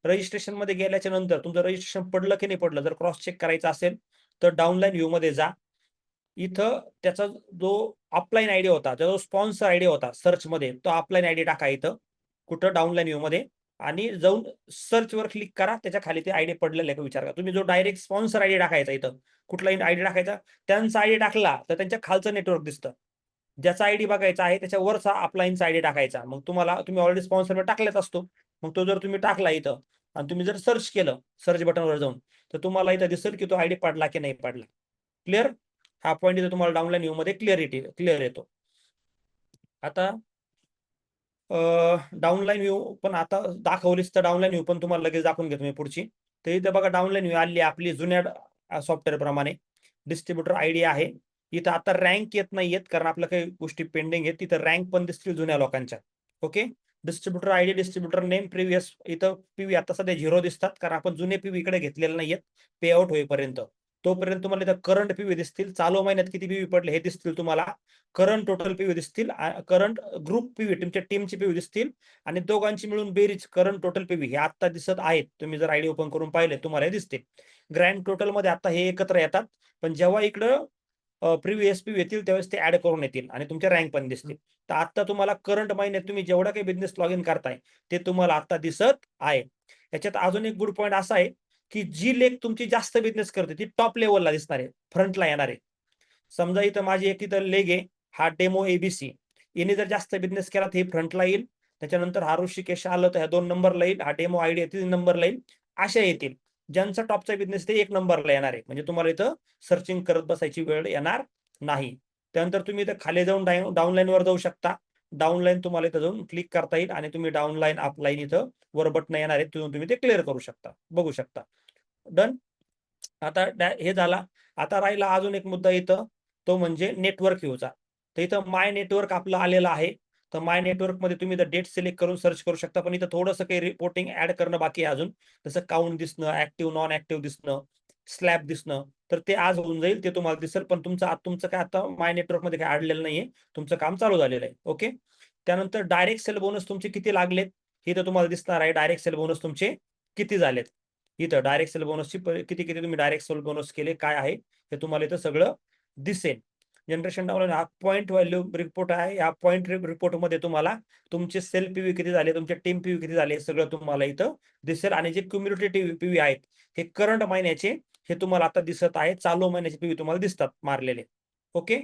रजिस्ट्रेशन मध्ये गेल्याच्या नंतर तुमचं रजिस्ट्रेशन पडलं की नाही पडलं, जर क्रॉस चेक करायचं असेल तर डाउनलाईन व्ह्यू मध्ये जा. इथं त्याचा जो अपलाईन आयडी होता, जो स्पॉन्सर आयडी होता सर्च मध्ये, तो अपलाईन आयडी टाका इथं कुठं डाउनलाईन व्ह्यू मध्ये, आणि जाऊन सर्च वर क्लिक करा. त्याच्या खाली ते आयडी पडलेलं आहे का विचार करा. तुम्ही जो डायरेक्ट स्पॉन्सर आयडी टाकायचा, इथं कुठलाही आयडी टाकायचा, त्यांचा आयडी टाकला तर त्यांच्या खालचं नेटवर्क दिसतं. ज्याचा आयडी बघायचा आहे त्याच्या वरचा अपलाईनचा आयडी टाकायचा. मग तुम्ही ऑलरेडी स्पॉन्सर टाकलेच असतो, मग तो जर तुम्ही टाकला इथं आणि तुम्ही जर सर्च केलं सर्च बटनवर जाऊन, तर तुम्हाला इथं दिसेल की तो आयडी पडला की नाही पडला. क्लिअर? हा पॉईंट इथं तुम्हाला डाउनलाईन व्ह्यू मध्ये क्लिअर येतो. आता डाउनलाईन व्ह्यू पण आता दाखवलीच, तर डाउनलाईन व्ह्यू पण तुम्हाला लगेच दाखवून घेतो मी पुढची. तर इथं बघा डाउनलाईन व्ह्यू आली आपली जुन्या सॉफ्टवेअर प्रमाणे. डिस्ट्रीब्युटर आयडी आहे. इथं आता रँक येत नाहीयेत कारण आपल्या काही गोष्टी पेंडिंग आहेत. तिथं रँक पण दिसतील जुन्या लोकांच्या. Okay. Distributor ID, distributor name, previous इथं पीव्ही आता सध्या 0 दिसतात कारण आपण जुने पीव्ही इकडे घेतलेले नाहीयेत पे आउट होईपर्यंत. तोपर्यंत तुम्हाला इथं करंट पीव्ही दिसतील, चालू महिन्यात किती पीव्ही पडले हे दिसतील तुम्हाला, करंट टोटल पीव्ही दिसतील, करंट ग्रुप पीव्ही तुमच्या टीमचे पीव्ही दिसतील आणि दोघांची मिळून बेरीज करंट टोटल पीव्ही हे आता दिसत आहेत. तुम्ही जर आयडी ओपन करून पाहिले तुम्हाला हे दिसते. ग्रँड टोटल मध्ये आता हे एकत्र येतात, पण जेव्हा इकडं प्रिव्हियस पीव्ही येतील त्यावेळेस ते ऍड करून येतील आणि तुमच्या रँक पण दिसतील. तर आता तुम्हाला करंट महिन्यात तुम्ही जेवढा काही बिझनेस लॉग इन करताय ते तुम्हाला आता दिसत आहे. याच्यात अजून एक गुड पॉईंट असा आहे की जी लेख तुमची जास्त बिझनेस करते ती टॉप लेवलला दिसणार आहे, फ्रंटला येणार आहे. समजा इथं माझी एक इथं लेग आहे, हा डेमो एबीसी. याने जर जास्त बिझनेस केला तर हे फ्रंटला येईल. त्याच्यानंतर हा ऋषिकेश आलं तर ह्या 2 नंबरला येईल. हा डेमो आयडी 3 नंबरला येईल. अशा येतील. ज्यांचा टॉपचा बिझनेस ते 1 नंबरला येणार आहे. म्हणजे तुम्हाला इथं सर्चिंग करत बसायची वेळ येणार नाही. त्यानंतर तुम्ही इथं खाली जाऊन डाऊनलाईन वर जाऊ शकता. डाऊनलाईन तुम्हाला इथं जाऊन क्लिक करता येईल आणि तुम्ही डाऊनलाईन अपलाईन इथं वर बटन येणार आहे, तिथून तुम्ही ते क्लिअर करू शकता, बघू शकता. डन. आता हे झाला. आता राहिला अजून एक मुद्दा इथं, तो म्हणजे नेटवर्क व्ह्यूचा. तर इथं माय नेटवर्क आपलं आलेलं आहे. तर माय नेटवर्क मध्ये तुम्ही डेट सिलेक्ट करून सर्च करू शकता, पण इथं थोडंसं काही रिपोर्टिंग ऍड करणं बाकी आहे अजून. जसं काउंट दिसणं, ऍक्टिव्ह नॉन ऍक्टिव्ह दिसणं, स्लॅब दिसणं. तर ते आज होऊन जाईल, ते तुम्हाला दिसेल. पण तुमचं काय आता माय नेटवर्क मध्ये काय अडलेलं नाहीये, तुमचं काम चालू झालेलं आहे. ओके. त्यानंतर डायरेक्ट सेल बोनस तुमचे किती लागलेत हे तर तुम्हाला दिसणार आहे. डायरेक्ट सेल बोनस तुमचे किती झालेत इथं, डायरेक्ट सेल बोनसची किती किती तुम्ही डायरेक्ट सेल बोनस केले काय आहे हे तुम्हाला इथं सगळं दिसेल. जनरेशन डाउनलाईन हा पॉईंट व्हॅल्यू रिपोर्ट आहे. या पॉईंट रिपोर्ट मध्ये तुम्हाला तुमचे सेल पीव्ही किती झाले, तुमचे टीम पीव्ही किती झाले, सगळं तुम्हाला इथं दिसेल. आणि जे क्युम्युलेटिव्ह पीव्ही आहेत हे करंट महिन्याचे हे तुम्हाला आता दिसत आहे. चालू महिन्याचे पीव्ही तुम्हाला दिसतात मारलेले. ओके.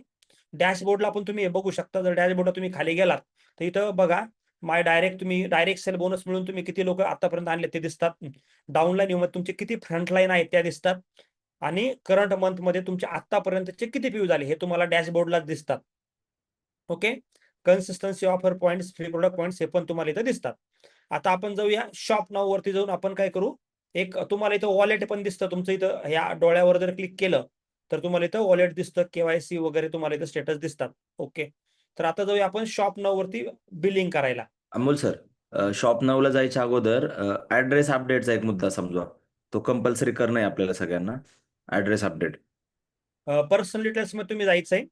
डॅशबोर्डला पण तुम्ही हे बघू शकता. जर डॅशबोर्डला तुम्ही खाली गेलात तर इथं बघा माय डायरेक्ट, तुम्ही डायरेक्ट सेल बोनस मिळून तुम्ही किती लोक आतापर्यंत आणले ते दिसतात. डाऊनलाईन मध्ये तुमचे किती फ्रंटलाईन आहेत त्या दिसतात. आणि करंट मंथ मध्ये तुमचे आतापर्यंतचे किती पीव्ही झाले हे तुम्हाला डॅशबोर्डला दिसतात. Okay. Consistency offer points, free product points हे पण तुम्हाला इथं दिसतात. आता आपण जाऊया शॉप नाव वरती जाऊन आपण काय करू, एक तुम्हाला इथं वॉलेट पण दिसतं तुमचं. इथं ह्या डोळ्यावर जर क्लिक केलं तर तुम्हाला इथं वॉलेट दिसतं, केवायसी वगैरे तुम्हाला इथं स्टेटस दिसतात. ओके. तर आता जाऊया आपण शॉप नाव वरती बिलिंग करायला. अमोल सर, शॉप नावला जायच्या अगोदर ऍड्रेस अपडेटचा एक मुद्दा समजा, तो कंपल्सरी करणं आहे आपल्याला सगळ्यांना. ऍड्रेस अपडेट पर्सनल डिटेल्स मध्ये तुम्ही जायचंय.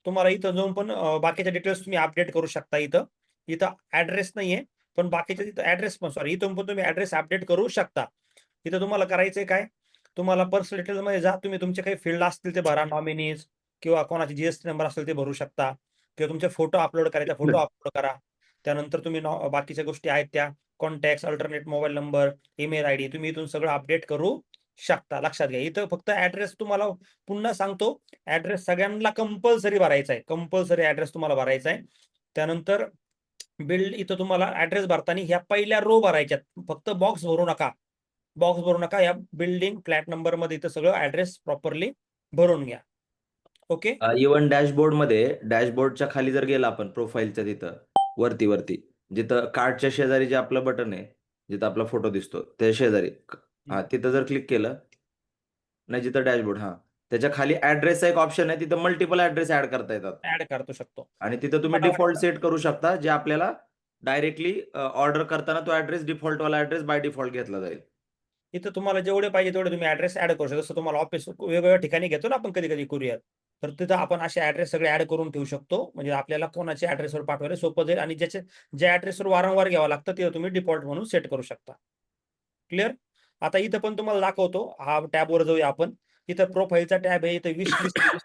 तुम्हाला इथं जाऊन पण बाकीच्या डिटेल्स तुम्ही अपडेट करू शकता. इथं इथं ऍड्रेस नाहीये, पण बाकीच्या तिथं ऍड्रेस पण, सॉरी, इथून पण तुम्ही ऍड्रेस अपडेट करू शकता. इथं तुम्हाला करायचंय काय, तुम्हाला पर्सनल डिटेल्स मध्ये जा, तुम्ही तुमचे काही फील्ड असतील ते भरा, नॉमिनीज किंवा कोणाची जीएसटी नंबर असेल ते भरू शकता, किंवा तुमचे फोटो अपलोड करायचा फोटो अपलोड करा. त्यानंतर तुम्ही बाकीच्या गोष्टी आहेत त्या contact, alternate mobile number, email ID तुम्ही इथून सगळं अपडेट करू शकता. लक्षात घ्या, इथं फक्त ऍड्रेस तुम्हाला पुन्हा सांगतो, ऍड्रेस सगळ्यांना कंपल्सरी भरायचा आहे. कंपल्सरी ऍड्रेस तुम्हाला भरायचा आहे. त्यानंतर बिल्ड, इथं तुम्हाला ऍड्रेस भरताना ह्या पहिल्या रो भरायच्यात, फक्त बॉक्स भरू नका. बॉक्स भरू नका. या बिल्डिंग फ्लॅट नंबर मध्ये इथं सगळं ऍड्रेस प्रॉपरली भरून घ्या. ओके. इवन डॅशबोर्डमध्ये, डॅशबोर्डच्या खाली जर गेला आपण प्रोफाईलच्या तिथं वरती वरती, जिथं कार्डच्या शेजारी जे आपलं बटन आहे, जिथं आपला फोटो दिसतो त्या शेजारी, हा तिथं जर क्लिक केलं, नाही जिथं डॅशबोर्ड, हा त्याच्या खाली ऍड्रेसचा एक ऑप्शन आहे, तिथं मल्टिपल ऍड्रेस ऍड करता येतात. ऍड करतो शकतो. आणि तिथं तुम्ही मला डिफॉल्ट वाटतं सेट करू शकता, जे आपल्याला डायरेक्टली ऑर्डर करताना तो ऍड्रेस डिफॉल्टवाला ऍड्रेस बाय डिफॉल्ट घेतला जाईल. इथं तुम्हाला जेवढे पाहिजे तेवढे तुम्ही ऍड्रेस ऍड करू शकता. जसं तुम्हाला ऑफिस वेगवेगळ्या ठिकाणी घेतो ना आपण कधी कधी कुरिअर, तर तिथं आपण असे ऍड्रेस सगळे ऍड करून ठेवू शकतो. म्हणजे आपल्याला कोणाच्या ऍड्रेसवर पाठवायला सोपं जाईल. आणि ज्या ऍड्रेसवर वारंवार घ्यावं लागतं ते तुम्ही डिफॉल्ट म्हणून सेट करू शकता. क्लिअर. आता इथं पण तुम्हाला दाखवतो, हा टॅबवर जाऊया आपण. इथं प्रोफाईलचा टॅब आहे. इथं विश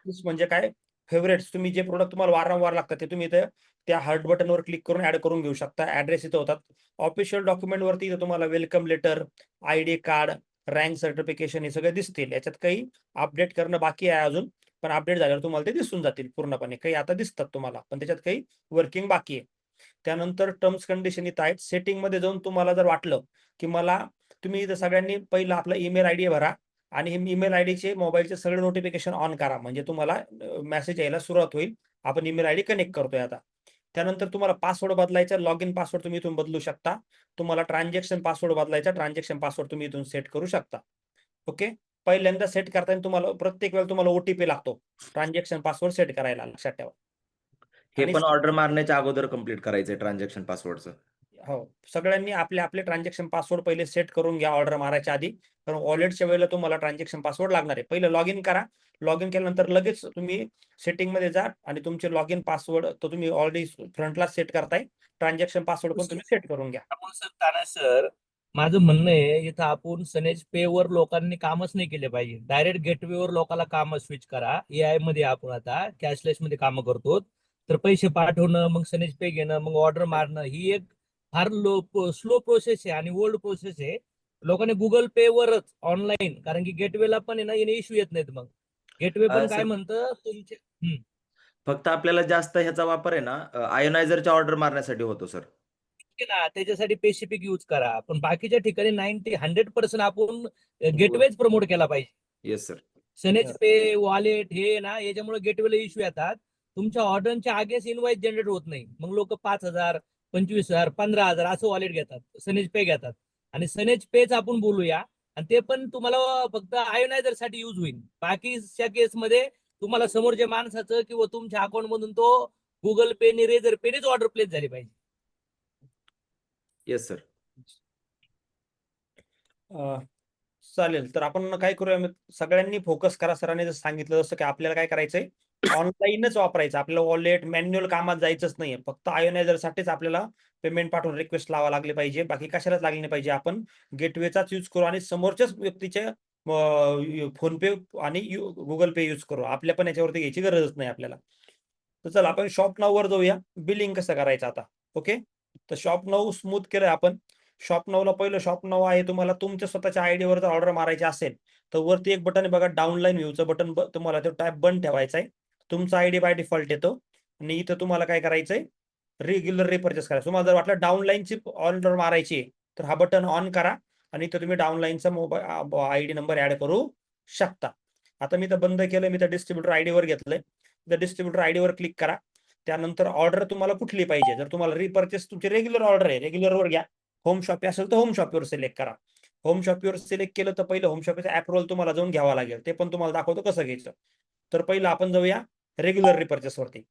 लिस्ट म्हणजे काय, फेवरेट्स, तुम्ही जे प्रोडक्ट तुम्हाला वारंवार लागतात ते तुम्ही इथं त्या हार्ट बटनवर क्लिक करून ऍड करून घेऊ शकता. ऍड्रेस इथं होतात. ऑफिशियल डॉक्युमेंट वरती इथं तुम्हाला welcome letter, ID card, rank certification हे सगळे दिसतील. याच्यात काही अपडेट करणं बाकी आहे अजून, पण अपडेट झाल्यावर तुम्हाला ते दिसून जातील पूर्णपणे. काही आता दिसतात तुम्हाला, पण त्याच्यात काही वर्किंग बाकी आहे. त्यानंतर टर्म्स कंडिशन इथं आहेत. सेटिंग मध्ये जाऊन तुम्हाला जर वाटलं की मला तुम्ही इथं सगळ्यांनी पहिलं आपला ईमेल आयडी भरा आणि हे ईमेल आयडीचे मोबाईलचे सगळे नोटिफिकेशन ऑन करा, म्हणजे तुम्हाला मेसेज यायला सुरुवात होईल. आपण ईमेल आयडी कनेक्ट करतोय आता. त्यानंतर तुम्हाला पासवर्ड बदलायचा, लॉग इन पासवर्ड तुम्ही इथून बदलू शकता. तुम्हाला ट्रान्झॅक्शन पासवर्ड बदलायचा, ट्रान्झॅक्शन पासवर्ड तुम्ही इथून सेट करू शकता. ओके. पहिल्यांदा सेट करताना तुम्हाला प्रत्येक वेळेला तुम्हाला ओटीपी लागतो ट्रान्झॅक्शन पासवर्ड सेट करायला, लक्षात ठेवा. हे आणि पण ऑर्डर मारण्याच्या अगोदर कंप्लीट करायचंय ट्रान्झॅक्शन पासवर्डचं. हो, सगळ्यांनी आपले आपले ट्रान्झॅक्शन पासवर्ड पहिले सेट करून घ्या ऑर्डर मारायच्या आधी. कारण वॉलेटच्या वेळेला तुम्हाला ट्रान्झॅक्शन पासवर्ड लागणार आहे. पहिलं लॉग इन करा. लॉग इन केल्यानंतर लगेच तुम्ही सेटिंगमध्ये जा आणि तुमचे लॉग इन पासवर्ड तो तुम्ही ऑलरेडी फ्रंटला सेट करताय. ट्रान्झॅक्शन पासवर्ड पण तुम्ही सेट करून घ्या. आपण सर ताना सर माझं म्हणणं आहे इथं आपण सनेज पे वर लोकांनी कामच नाही केले पाहिजे. डायरेक्ट गेटवेवर लोकांना काम स्विच करा. एआय मध्ये आपण आता कॅशलेस मध्ये कामं करतो. तर पैसे पाठवणं, मग सनेज पे घेणं, मग ऑर्डर मारणं ही एक फार स्लो प्रोसेस आहे आणि ओल्ड प्रोसेस आहे. लोकांनी गुगल पे वरच ऑनलाईन, कारण की गेटवेला पण आहे ना येणे इश्यू येत नाहीत. मग गेटवे पण काय सर, म्हणतं तुमचे फक्त आपल्याला जास्त ह्याचा वापर आहे ना आयोनायझरच्या ऑर्डर मारण्यासाठी होतो सर. ना त्याच्यासाठी स्पेसिफिक यूज करा. पण बाकीच्या ठिकाणी 100% आपण गेटवेच प्रमोट केला पाहिजे. Yes sir. सनेज पे वॉलेट हे ना याच्यामुळे गेटवेला इश्यू येतात. तुमच्या ऑर्डरच्या आगेच इनवाइस जनरेट होत नाही. मग लोक 5,000, 25,000, 15,000 असं वॉलेट घेतात, सनेज पे घेतात. आणि सनेज पेच आपण बोलूया. आणि ते पण तुम्हाला फक्त आयोनायझर साठी यूज होईल. बाकीच्या केसमध्ये तुम्हाला समोरच्या माणसाचं किंवा तुमच्या अकाउंट मधून तो गुगल पे रेझर पेनेच ऑर्डर प्लेस झाली पाहिजे. Yes sir. चालेल, तर आपण काय करूया, सगळ्यांनी फोकस करा. सरांनी जसं सांगितलं जसं की आपल्याला काय करायचंय, ऑनलाईनच वापरायचं. आपल्याला वॉलेट मॅन्युअल कामात जायचंच नाहीये. फक्त आयोनायझरसाठीच आपल्याला पेमेंट पाठवून रिक्वेस्ट लावा लागली पाहिजे, बाकी कशालाच लागली नाही पाहिजे. आपण गेटवेचाच यूज करू आणि समोरच्याच व्यक्तीचे फोन पे आणि गुगल पे यूज करू. आपल्या पण याच्यावरती घ्यायची गरजच नाही आपल्याला. तर चला आपण शॉप नाव वर जाऊया. बिलिंग कसं करायचं आता. ओके, तर शॉप नाव स्मूथ केलंय आपण. शॉप नावला पहिलं शॉप नाव आहे. तुम्हाला तुमच्या स्वतःच्या आयडीवर जर ऑर्डर मारायची असेल तर वरती एक बटन आहे बघा, डाउनलाईन व्ह्यूचं बटन. तुम्हाला तो टॅब बंद ठेवायचा आहे. तुमचा आयडी बाय डिफॉल्ट येतो आणि इथं तुम्हाला काय करायचंय, रेग्युलर रिपर्चेस करायचं. तुम्हाला जर वाटलं डाउनलाईनची ऑर्डर मारायची तर हा बटन ऑन करा आणि इथं तुम्ही डाउनलाईनचा मोबाईल आयडी नंबर ऍड करू शकता. आता मी तर बंद केलं, मी तर डिस्ट्रीब्युटर आयडीवर घेतलंय. तर डिस्ट्रीब्युटर आयडीवर क्लिक करा. त्यानंतर ऑर्डर तुम्हाला कुठली पाहिजे, जर तुम्हाला रिपर्चेस तुमची रेग्युलर ऑर्डर आहे, रेग्युलरवर घ्या. होम शॉपी असेल तर होम शॉपीवर सिलेक्ट करा. होम शॉपीवर सिलेक्ट केलं तर पहिलं होम शॉपीचं ऍप तुम्हाला जाऊन घ्यावा लागेल. ते पण तुम्हाला दाखवतो कसं घ्यायचं. तर पहिलं आपण जाऊया रेग्युलर रिपर्चेस वरती.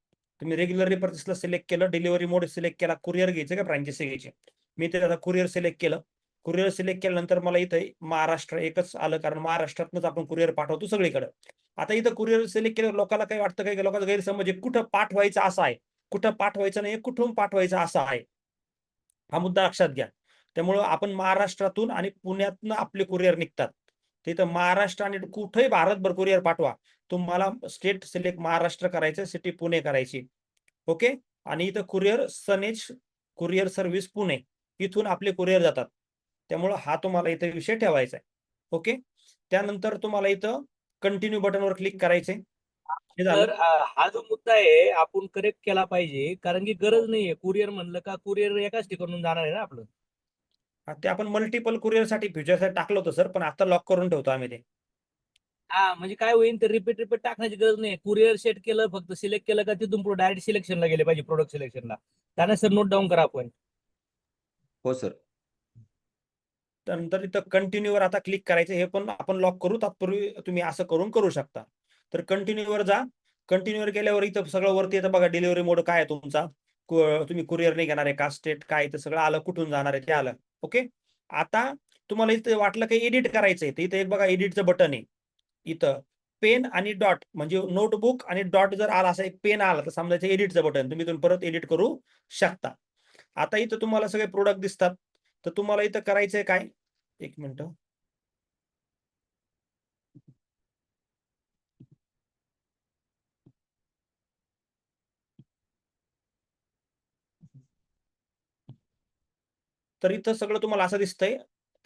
तुम्ही रेग्युलर रिपर्चेसला सिलेक्ट केलं, डिलिव्हरी मोड सिलेक्ट केला, कुरिअर घ्यायचं का फ्रँचायसी घ्यायची. मी ते आता कुरिअर सिलेक्ट केलं. कुरिअर सिलेक्ट केल्यानंतर मला इथे महाराष्ट्र एकच आलं, कारण महाराष्ट्रातनंच आपण कुरिअर पाठवतो सगळीकडे. आता इथं कुरिअर सिलेक्ट केल्यावर लोकांना काय वाटतं, काही लोकांचा गैरसमज आहे, कुठं पाठवायचं असं आहे, कुठं पाठवायचं नाही, कुठून पाठवायचं असं आहे. हा मुद्दा लक्षात घ्या. त्यामुळं आपण महाराष्ट्रातून आणि पुण्यातनं आपले कुरिअर निघतात. तिथं महाराष्ट्र आणि कुठेही भारतभर कुरिअर पाठवा. तुम्हाला स्टेट सिलेक्ट महाराष्ट्र करायचं, सिटी पुणे करायची. ओके, आणि इथं कुरिअर सनेज कुरिअर सर्व्हिस पुणे, इथून आपले कुरिअर जातात. त्यामुळं हा तुम्हाला इथं विषय ठेवायचा आहे. ओके, त्यानंतर तुम्हाला इथं कंटिन्यू बटनवर क्लिक करायचंय. हे झालं. तर हा जो मुद्दा आहे आपण करेक्ट केला पाहिजे, कारण की गरज नाहीये. कुरिअर म्हणलं का कुरिअर एकाच ठिकाणून जाणार आहे ना आपलं. ते आपण मल्टिपल कुरिअरसाठी फ्युचरसाठी टाकलं होतं सर, पण आता लॉक करून ठेवतो आम्ही ते. हा म्हणजे काय होईल, तर रिपीट टाकण्याची गरज नाही. कुरिअर सेट केलं, फक्त सिलेक्ट केलं का तिथून पुढे डायरेक्ट सिलेक्शनला गेले पाहिजे, प्रोडक्ट सिलेक्शनला. त्याने सर नोट डाऊन करा आपण. हो सर. त्यानंतर इथं कंटिन्यूवर आता क्लिक करायचं. हे पण आपण लॉक करू, तत्पूर्वी तुम्ही असं करून करू शकता. तर कंटिन्यूवर जा. कंटिन्यूवर गेल्यावर इथं सगळं वरती येतं बघा, डिलिव्हरी मोड काय आहे तुमचा, तुम्ही कुरिअर नाही घेणार आहे का, स्टेट काय, ते सगळं आलं, कुठून जाणार आहे ते आलं. ओके, आता तुम्हाला इथं वाटलं काही एडिट करायचंय तर इथं एक बघा एडिटचं बटन आहे. इथं पेन आणि डॉट, म्हणजे नोटबुक आणि डॉट जर आला, असा एक पेन आला तर समजायचं एडिटचं बटन, तुम्ही इथून परत एडिट करू शकता. आता इथं तुम्हाला सगळे प्रोडक्ट दिसतात. तर तुम्हाला इथं करायचंय काय, एक मिनिट. तर इथं सगळं तुम्हाला असं दिसतंय.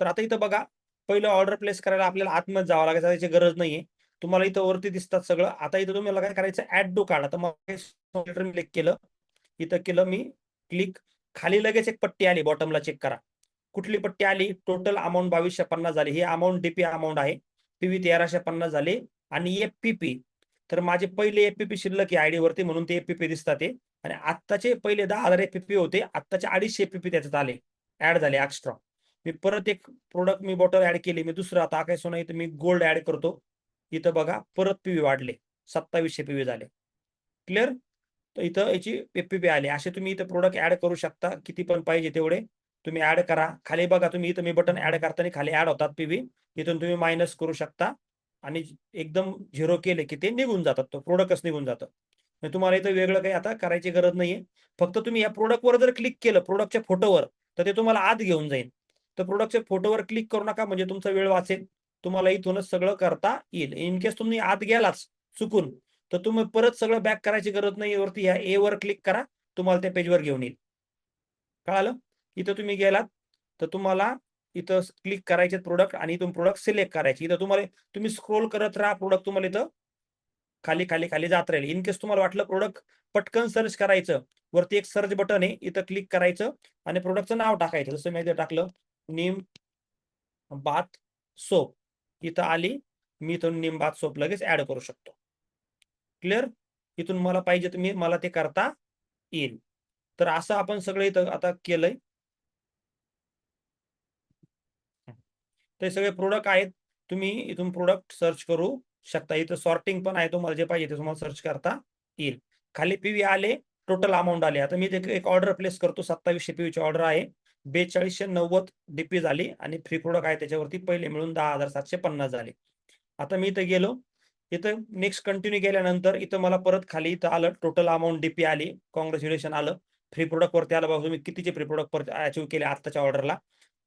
तर आता इथं बघा, पहिलं ऑर्डर प्लेस करायला आपल्याला आतमध्ये जावं लागायचं, त्याची गरज नाहीये. तुम्हाला इथं वरती दिसतात सगळं. आता इथं तुम्हाला काय करायचं, ऍड टू कार्ड. आता मग क्लिक केलं, इथं केलं मी क्लिक. खाली लगेच एक पट्टी आली, बॉटमला चेक करा. कुठली पट्टी आली? टोटल अमाऊंट 2250 झाली. ही अमाऊंट डीपी अमाऊंट आहे. पीव्ही 1350 झाले आणि एफपीपी. तर माझे पहिले एफपीपी शिल्लक आहे आयडी वरती म्हणून ते एफपीपी दिसतात ते. आणि आत्ताचे पहिले 10,000 एफपीपी होते. आत्ताचे 250 एफपीपी त्याच्यात आले. ऍड झाले एक्स्ट्रा. मी परत एक प्रोडक्ट मी बॉटल ऍड केली. मी दुसरं आता काय सोना इथं मी गोल्ड ऍड करतो. इथं बघा परत पीव्ही वाढले. 2700 पीव्ही झाले. क्लिअर? तर इथं याची एफपीपी आले. असे तुम्ही इथं प्रोडक्ट ऍड करू शकता. किती पण पाहिजे तेवढे तुम्ही ऍड करा. खाली बघा तुम्ही इथं मी बटन ऍड करताना खाली ऍड होतात पीव्ही. इथून तुम्ही मायनस करू शकता आणि एकदम झिरो केले की ते निघून जातात. तो प्रोडक्टच निघून जातं. म्हणजे तुम्हाला इथं वेगळं काही आता करायची गरज नाहीये. फक्त तुम्ही या प्रोडक्टवर जर क्लिक केलं प्रोडक्टच्या फोटोवर तर ते तुम्हाला आत घेऊन जाईल. तर प्रोडक्टच्या फोटोवर क्लिक करू नका म्हणजे तुमचा वेळ वाचेल. तुम्हाला इथूनच सगळं करता येईल. इन केस तुम्ही आत गेलाच चुकून तर तुम्ही परत सगळं बॅक करायची गरज नाही. वरती ह्या ए वर क्लिक करा. तुम्हाला त्या पेजवर घेऊन येईल. कळालं? इथं तुम्ही गेलात तर तुम्हाला इथं क्लिक करायचे प्रोडक्ट आणि इथून प्रोडक्ट सिलेक्ट करायचे. इथं तुम्ही स्क्रोल करत राहा. प्रोडक्ट तुम्हाला इथं खाली, खाली, खाली जात राहील. इन केस तुम्हाला वाटलं प्रोडक्ट पटकन सर्च करायचं. वरती एक सर्च बटन आहे. इथं क्लिक करायचं आणि प्रोडक्टचं नाव टाकायचं. जसं मी इथे टाकलं नीम बाथ सोप. इथं आली. मी इथून नीम बाथ सोप लगेच ऍड करू शकतो. क्लिअर? इथून मला पाहिजे तर मला ते करता येईल. तर असं आपण सगळं इथं आता केलंय. ते सगळे प्रोडक्ट आहेत. तुम्ही इथून प्रोडक्ट सर्च करू शकता. इथं सॉर्टिंग पण आहे. तुम्हाला जे पाहिजे ते तुम्हाला सर्च करता येईल. खाली पीव्ही आले, टोटल अमाऊंट आले. आता मी एक ऑर्डर प्लेस करतो. 2700 पीव्हीची ऑर्डर आहे. 4290 डीपी झाली आणि फ्री प्रोडक्ट आहे त्याच्यावरती पहिले मिळून 10,750 झाले. आता मी इथं गेलो. इथं नेक्स्ट कंटिन्यू केल्यानंतर इथं मला परत खाली इथं आलं टोटल अमाऊंट डीपी आली. कॉंग्रॅच्युलेशन आलं. फ्री प्रोडक्ट वरती आलं बघा तुम्ही कितीचे फ्री प्रोडक्ट अचीव्ह केले आत्ताच्या ऑर्डरला.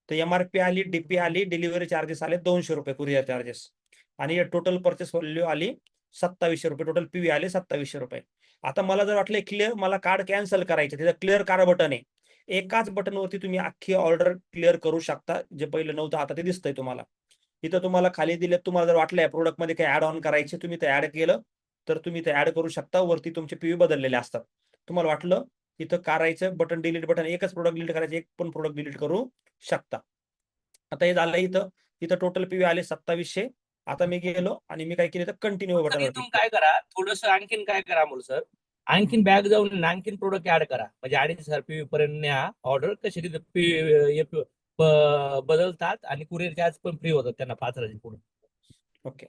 तर एमआरपी आली, डीपी आली, डिलिव्हरी चार्जेस आले ₹200 कुरिअर चार्जेस आणि टोटल परचेस व्हॅल्यू आली ₹2700. टोटल पीव्ही आले ₹2700. आता मला जर वाटलं क्लिअर मला कार्ड कॅन्सल करायचे तिथं क्लिअर करा बटन आहे. एकाच बटनवरती तुम्ही अख्खी ऑर्डर क्लिअर करू शकता. जे पहिलं नव्हतं आता ते दिसतंय तुम्हाला. इथं तुम्हाला खाली दिले तुम्हाला जर वाटलं या प्रोडक्ट मध्ये काही ऍड ऑन करायचे तुम्ही ते ऍड केलं तर तुम्ही ते ऍड करू शकता. वरती तुमचे पीव्ही बदललेले असतात. तुम्हाला वाटलं इथं करायचं बटन डिलीट बटन एकच प्रोडक्ट डिलीट करायचं एक पण प्रोडक्ट डिलीट करू शकता. आता हे झालं इथं. इथं टोटल पीव्ही आले 2700. आता मी गेलो आणि मी काय केलं तर कंटिन्यू सर बटनवर इथून क्लिक काय करा थोडस आणखीन काय करा अमोल सर आणखीन बॅग जाऊन आणखीन प्रोडक्ट ऍड करा म्हणजे 250,000 पीव्ही पर्यंत न्या ऑर्डर कशी तिथे बदलतात आणि कुरिअर चार्ज पण फ्री होतात त्यांना 5,000 पुढे. ओके.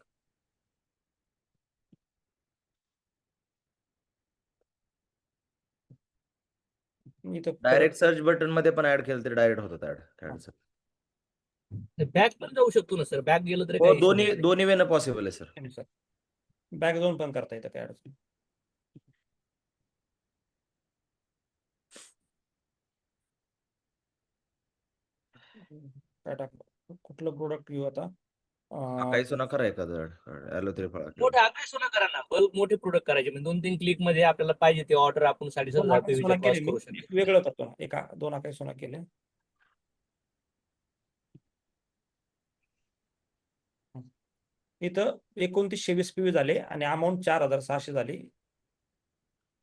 इथं डायरेक्ट सर्च बटन मध्ये पण ऍड केलं तरी डायरेक्ट होतात ऍड. बॅग पण जाऊ शकतो ना सर बॅग गेलं तरी हो, काही issue दोन्ही नाही. दोन्ही वेनं पॉसिबल आहे सर. सर बॅक जाऊन पण करता येतं काय अडचण. काय टाकलं कुठलं प्रोडक्ट घेऊ आता? काही सोना करा एखादं ॲलोथेरी फळा. मोठे आकाश सोना करा ना बल्क मोठे प्रोडक्ट करायचे म्हणजे 2-3 क्लिक मध्ये आपल्याला पाहिजे ते ऑर्डर आपण 7,500 पीव्हीच्या क्रॉस करू शकतो. एक वेगळं करतो ना. एका 2 आकाश सोना केले. इथं 2920 पीव्ही झाले आणि अमाऊंट 4,600 झाली.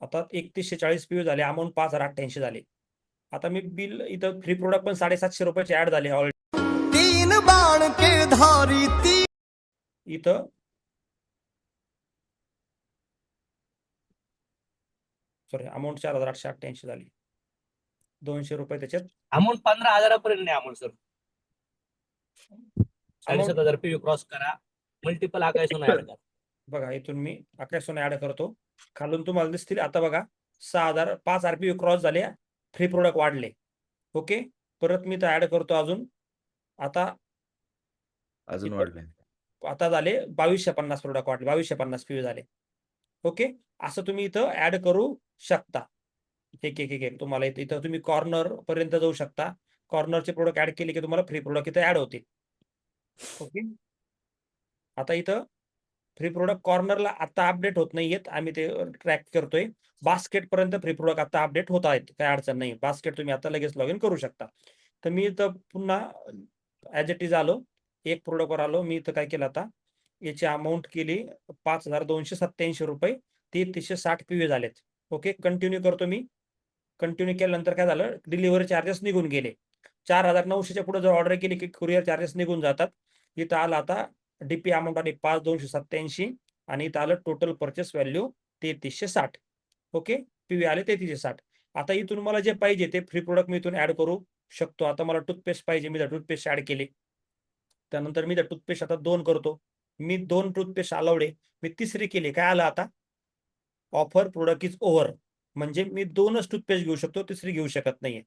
आता 3140 पीव्ही झाले. अमाऊंट 5,088 झाली. आता मी बिल इथं फ्री प्रोडक्ट पण ₹750 ऍड झाले ऑलरेडी. 3 बाण के धारी ती इथं सॉरी अमाऊंट 4,888 झाली. ₹200 त्याच्यात अमाऊंट 15,000 पर्यंत नाही अमाऊंट सर 7,500 पीव्ही क्रॉस करा मल्टिपल आकाश सोना ऍड करा. बघा इथून मी आकाश सोना ऍड करतो. खालून तुम्हाला दिसतील आता बघा 6,000 5,000 पीव्ही क्रॉस झाले. फ्री प्रोडक्ट वाढले. ओके. परत मी ऍड करतो अजून. आता अजून वाढले. आता झाले 2250 प्रोडक्ट वाढले. 2250 पीव्ही झाले. ओके. असं तुम्ही इथं ऍड करू शकता. एक तुम्हाला इथं तुम्ही कॉर्नर पर्यंत जाऊ शकता. कॉर्नरचे प्रोडक्ट ऍड केले की तुम्हाला फ्री प्रोडक्ट इथं ऍड होतील. ओके. आता इथं फ्री प्रोडक्ट कॉर्नरला आता अपडेट होत नाहीयेत. आम्ही ते ट्रॅक करतोय. बास्केट पर्यंत फ्री प्रोडक्ट आता अपडेट होत आहेत. काही अडचण नाही. बास्केट तुम्ही आता लगेच लॉग इन करू शकता. तर मी इथं पुन्हा ॲज इट इज आलो. एक प्रोडक्टवर आलो. मी इथं काय केलं आता याची अमाऊंट केली ₹5,287. 3360 पीव्ही झालेत. ओके. कंटिन्यू करतो मी. कंटिन्यू केल्यानंतर काय झालं डिलिव्हरी चार्जेस निघून गेले. 4,900च्या पुढे जर ऑर्डर केली की कुरिअर चार्जेस निघून जातात. इथं आलं आता डीपी अमाऊंट आली 5,287 आणि इथं आलं total purchase value 3,360. Okay, PV आले 3,360. आता इथून मला जे पाहिजे ते फ्री प्रोडक्ट मी इथून ऍड करू शकतो. आता मला टूथपेस्ट पाहिजे, मी टूथपेस्ट ऍड केली. त्यानंतर मी टूथपेस्ट आता 2 करतो. मी 2 टूथपेस्ट अलाउड आहे. मी तिसरी केली, काय आलं आता? Offer product is over. म्हणजे मी 2च टूथपेस्ट घेऊ शकतो, तिसरी घेऊ शकत नाहीये.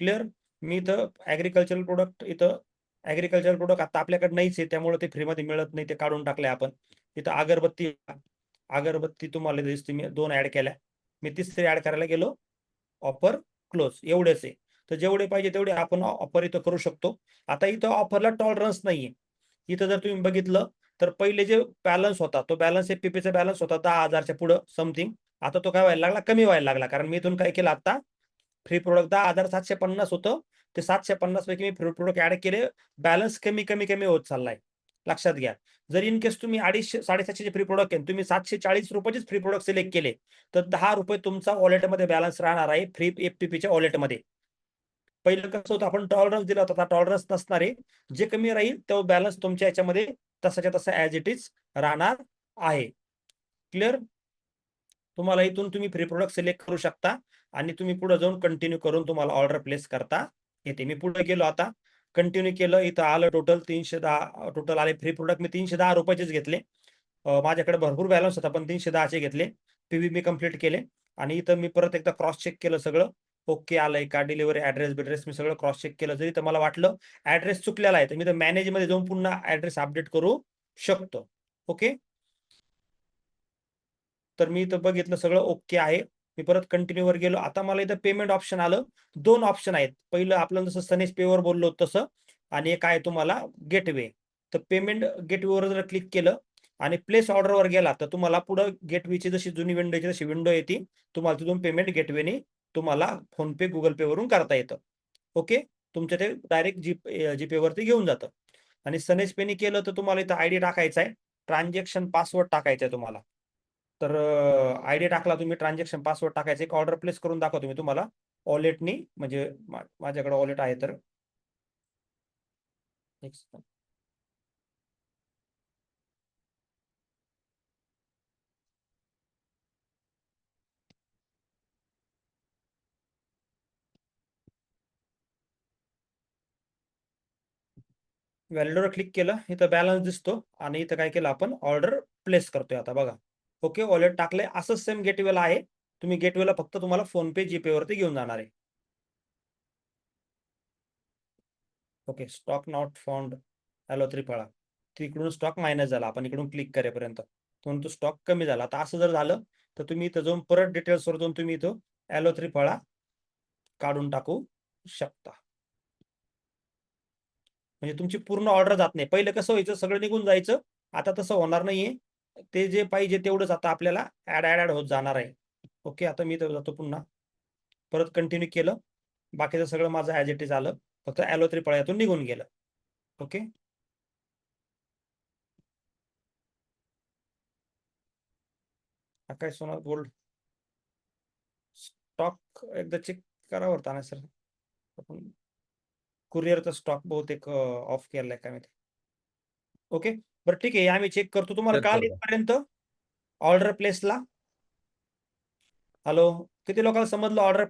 क्लिअर? मी इथं ऍग्रिकल्चरल प्रोडक्ट आता आपल्याकडे नाहीच आहे, त्यामुळे ते फ्रीमध्ये मिळत नाही, ते काढून टाकले आपण. इथं अगरबत्ती तुम्हाला दिसते, मी 2 ऍड केल्या. मी तिसरी ऍड करायला गेलो, ऑफर क्लोज. एवढेच आहे. तर जेवढे पाहिजे तेवढे आपण ऑफर इथं करू शकतो. आता इथं ऑफरला टॉलरन्स नाहीये. इथं जर तुम्ही बघितलं तर पहिले जे बॅलन्स होता, तो बॅलन्स एफपीपीचा बॅलन्स होता 10,000च्या पुढं समथिंग. आता तो काय व्हायला लागला? कमी व्हायला लागला. कारण मी इथून काय केलं, आता फ्री प्रोडक्ट 10,750 होतं, ते 750 पैकी मी फ्री प्रोडक्ट ऍड केले. बॅलन्स कमी कमी कमी होत चाललाय. लक्षात घ्या. जर इन केस तुम्ही 250 750चे फ्री प्रोडक्ट आहे, तुम्ही 740 रुपयाचेच फ्री प्रोडक्ट सिलेक्ट केले, तर 10 रुपये तुमचा वॉलेटमध्ये बॅलन्स राहणार आहे फ्री एफपीपीच्या वॉलेटमध्ये. पहिलं कसं होतं, आपण टॉलरन्स दिला होता, टॉलरन्स नसणार आहे. जे कमी राहील तो बॅलन्स तुमच्या याच्यामध्ये तसाच्या तसा ऍज इट इज राहणार आहे. क्लिअर? तुम्हाला इथून तुम्ही फ्री प्रोडक्ट सिलेक्ट करू शकता आणि तुम्ही पुढे जाऊन कंटिन्यू करून तुम्हाला ऑर्डर प्लेस करता येते. मी पुढे गेलो, आता कंटिन्यू केलं. इथं आलं टोटल 310. टोटल आले फ्री प्रोडक्ट मी 310 रुपयाचेच घेतले. माझ्याकडे भरपूर बॅलन्स होता, पण 310चे घेतले. पीव्ही मी कंप्लीट केले आणि इथं मी परत एकदा क्रॉस चेक केलं सगळं. ओके आलंय का? डिलिव्हरी ऍड्रेस मी सगळं क्रॉस चेक केलं. जरी तर मला वाटलं ऍड्रेस चुकलेला आहे, तर मी तर मॅनेजमध्ये जाऊन पुन्हा ऍड्रेस अपडेट करू शकतो. ओके, तर मी इथं बघितलं सगळं ओके आहे. मी परत कंटिन्यू वर गेलो. आता मला इथं पेमेंट ऑप्शन आलं. 2 ऑप्शन आहेत. पहिलं आपलं जसं सनेज पेवर बोललो तसं, आणि एक आहे तुम्हाला गेटवे. तर पेमेंट गेटवेवर जर क्लिक केलं आणि प्लेस ऑर्डरवर गेला, तर तुम्हाला पुढं गेटवेची जशी जुनी विंडोची जशी विंडो येते, तुम्हाला तिथून पेमेंट गेटवेने तुम्हाला फोनपे गुगल पे वरून करता येतं. ओके, तुमच्या ते डायरेक्ट जीपे वरती घेऊन जातं. आणि सनेज पेनी केलं तर तुम्हाला इथं आयडी टाकायचा आहे, ट्रान्झॅक्शन पासवर्ड टाकायचा आहे तुम्हाला. तर आयडी टाकला तुम्ही, ट्रान्झॅक्शन पासवर्ड टाकायचं. एक ऑर्डर प्लेस करून दाखवतो मी तुम्हाला वॉलेटनी, म्हणजे माझ्याकडे वॉलेट आहे. तर व्हॅलिडवर क्लिक केलं, इथं बॅलन्स दिसतो आणि इथं काय केलं आपण, ऑर्डर प्लेस करतोय. आता बघा, ओके, वॉलेट टाकलंय. असंच सेम गेटवेला आहे. तुम्ही गेटवेला फक्त तुम्हाला फोनपे जीपे वरती घेऊन जाणार आहे. Okay, stock not found, hello Triphala. तिकडून स्टॉक मायनस झाला, आपण इकडून क्लिक करेपर्यंत म्हणून तो स्टॉक कमी झाला. आता असं जर झालं तर तुम्ही इथं जाऊन परत डिटेल्सवर जाऊन तुम्ही इथं ॲलो त्रिफळा काढून टाकू शकता. म्हणजे तुमची पूर्ण ऑर्डर जात नाही. पहिलं कसं व्हायचं, सगळं निघून जायचं. आता तसं होणार नाहीये. ते जे पाहिजे तेवढंच आता आपल्याला ऍड होत जाणार आहे. ओके, आता मी इथं जातो पुन्हा, परत कंटिन्यू केलं. बाकीचं सगळं माझं ॲज इट इज आलं, फक्त ॲलो त्रिफळातून निघून गेलं. ओके, काय सोना गोल्ड स्टॉक एकदा चेक करावं होता ना सर. आपण कुरिअरचा स्टॉक बहुतेक ऑफ केलाय काय माहिती. ओके, बरं ठीक आहे, आम्ही चेक करतो. तुम्हाला Check काल करतो. इथपर्यंत ऑर्डर प्लेसला, हॅलो, किती लोकांना समजलं? ऑर्डर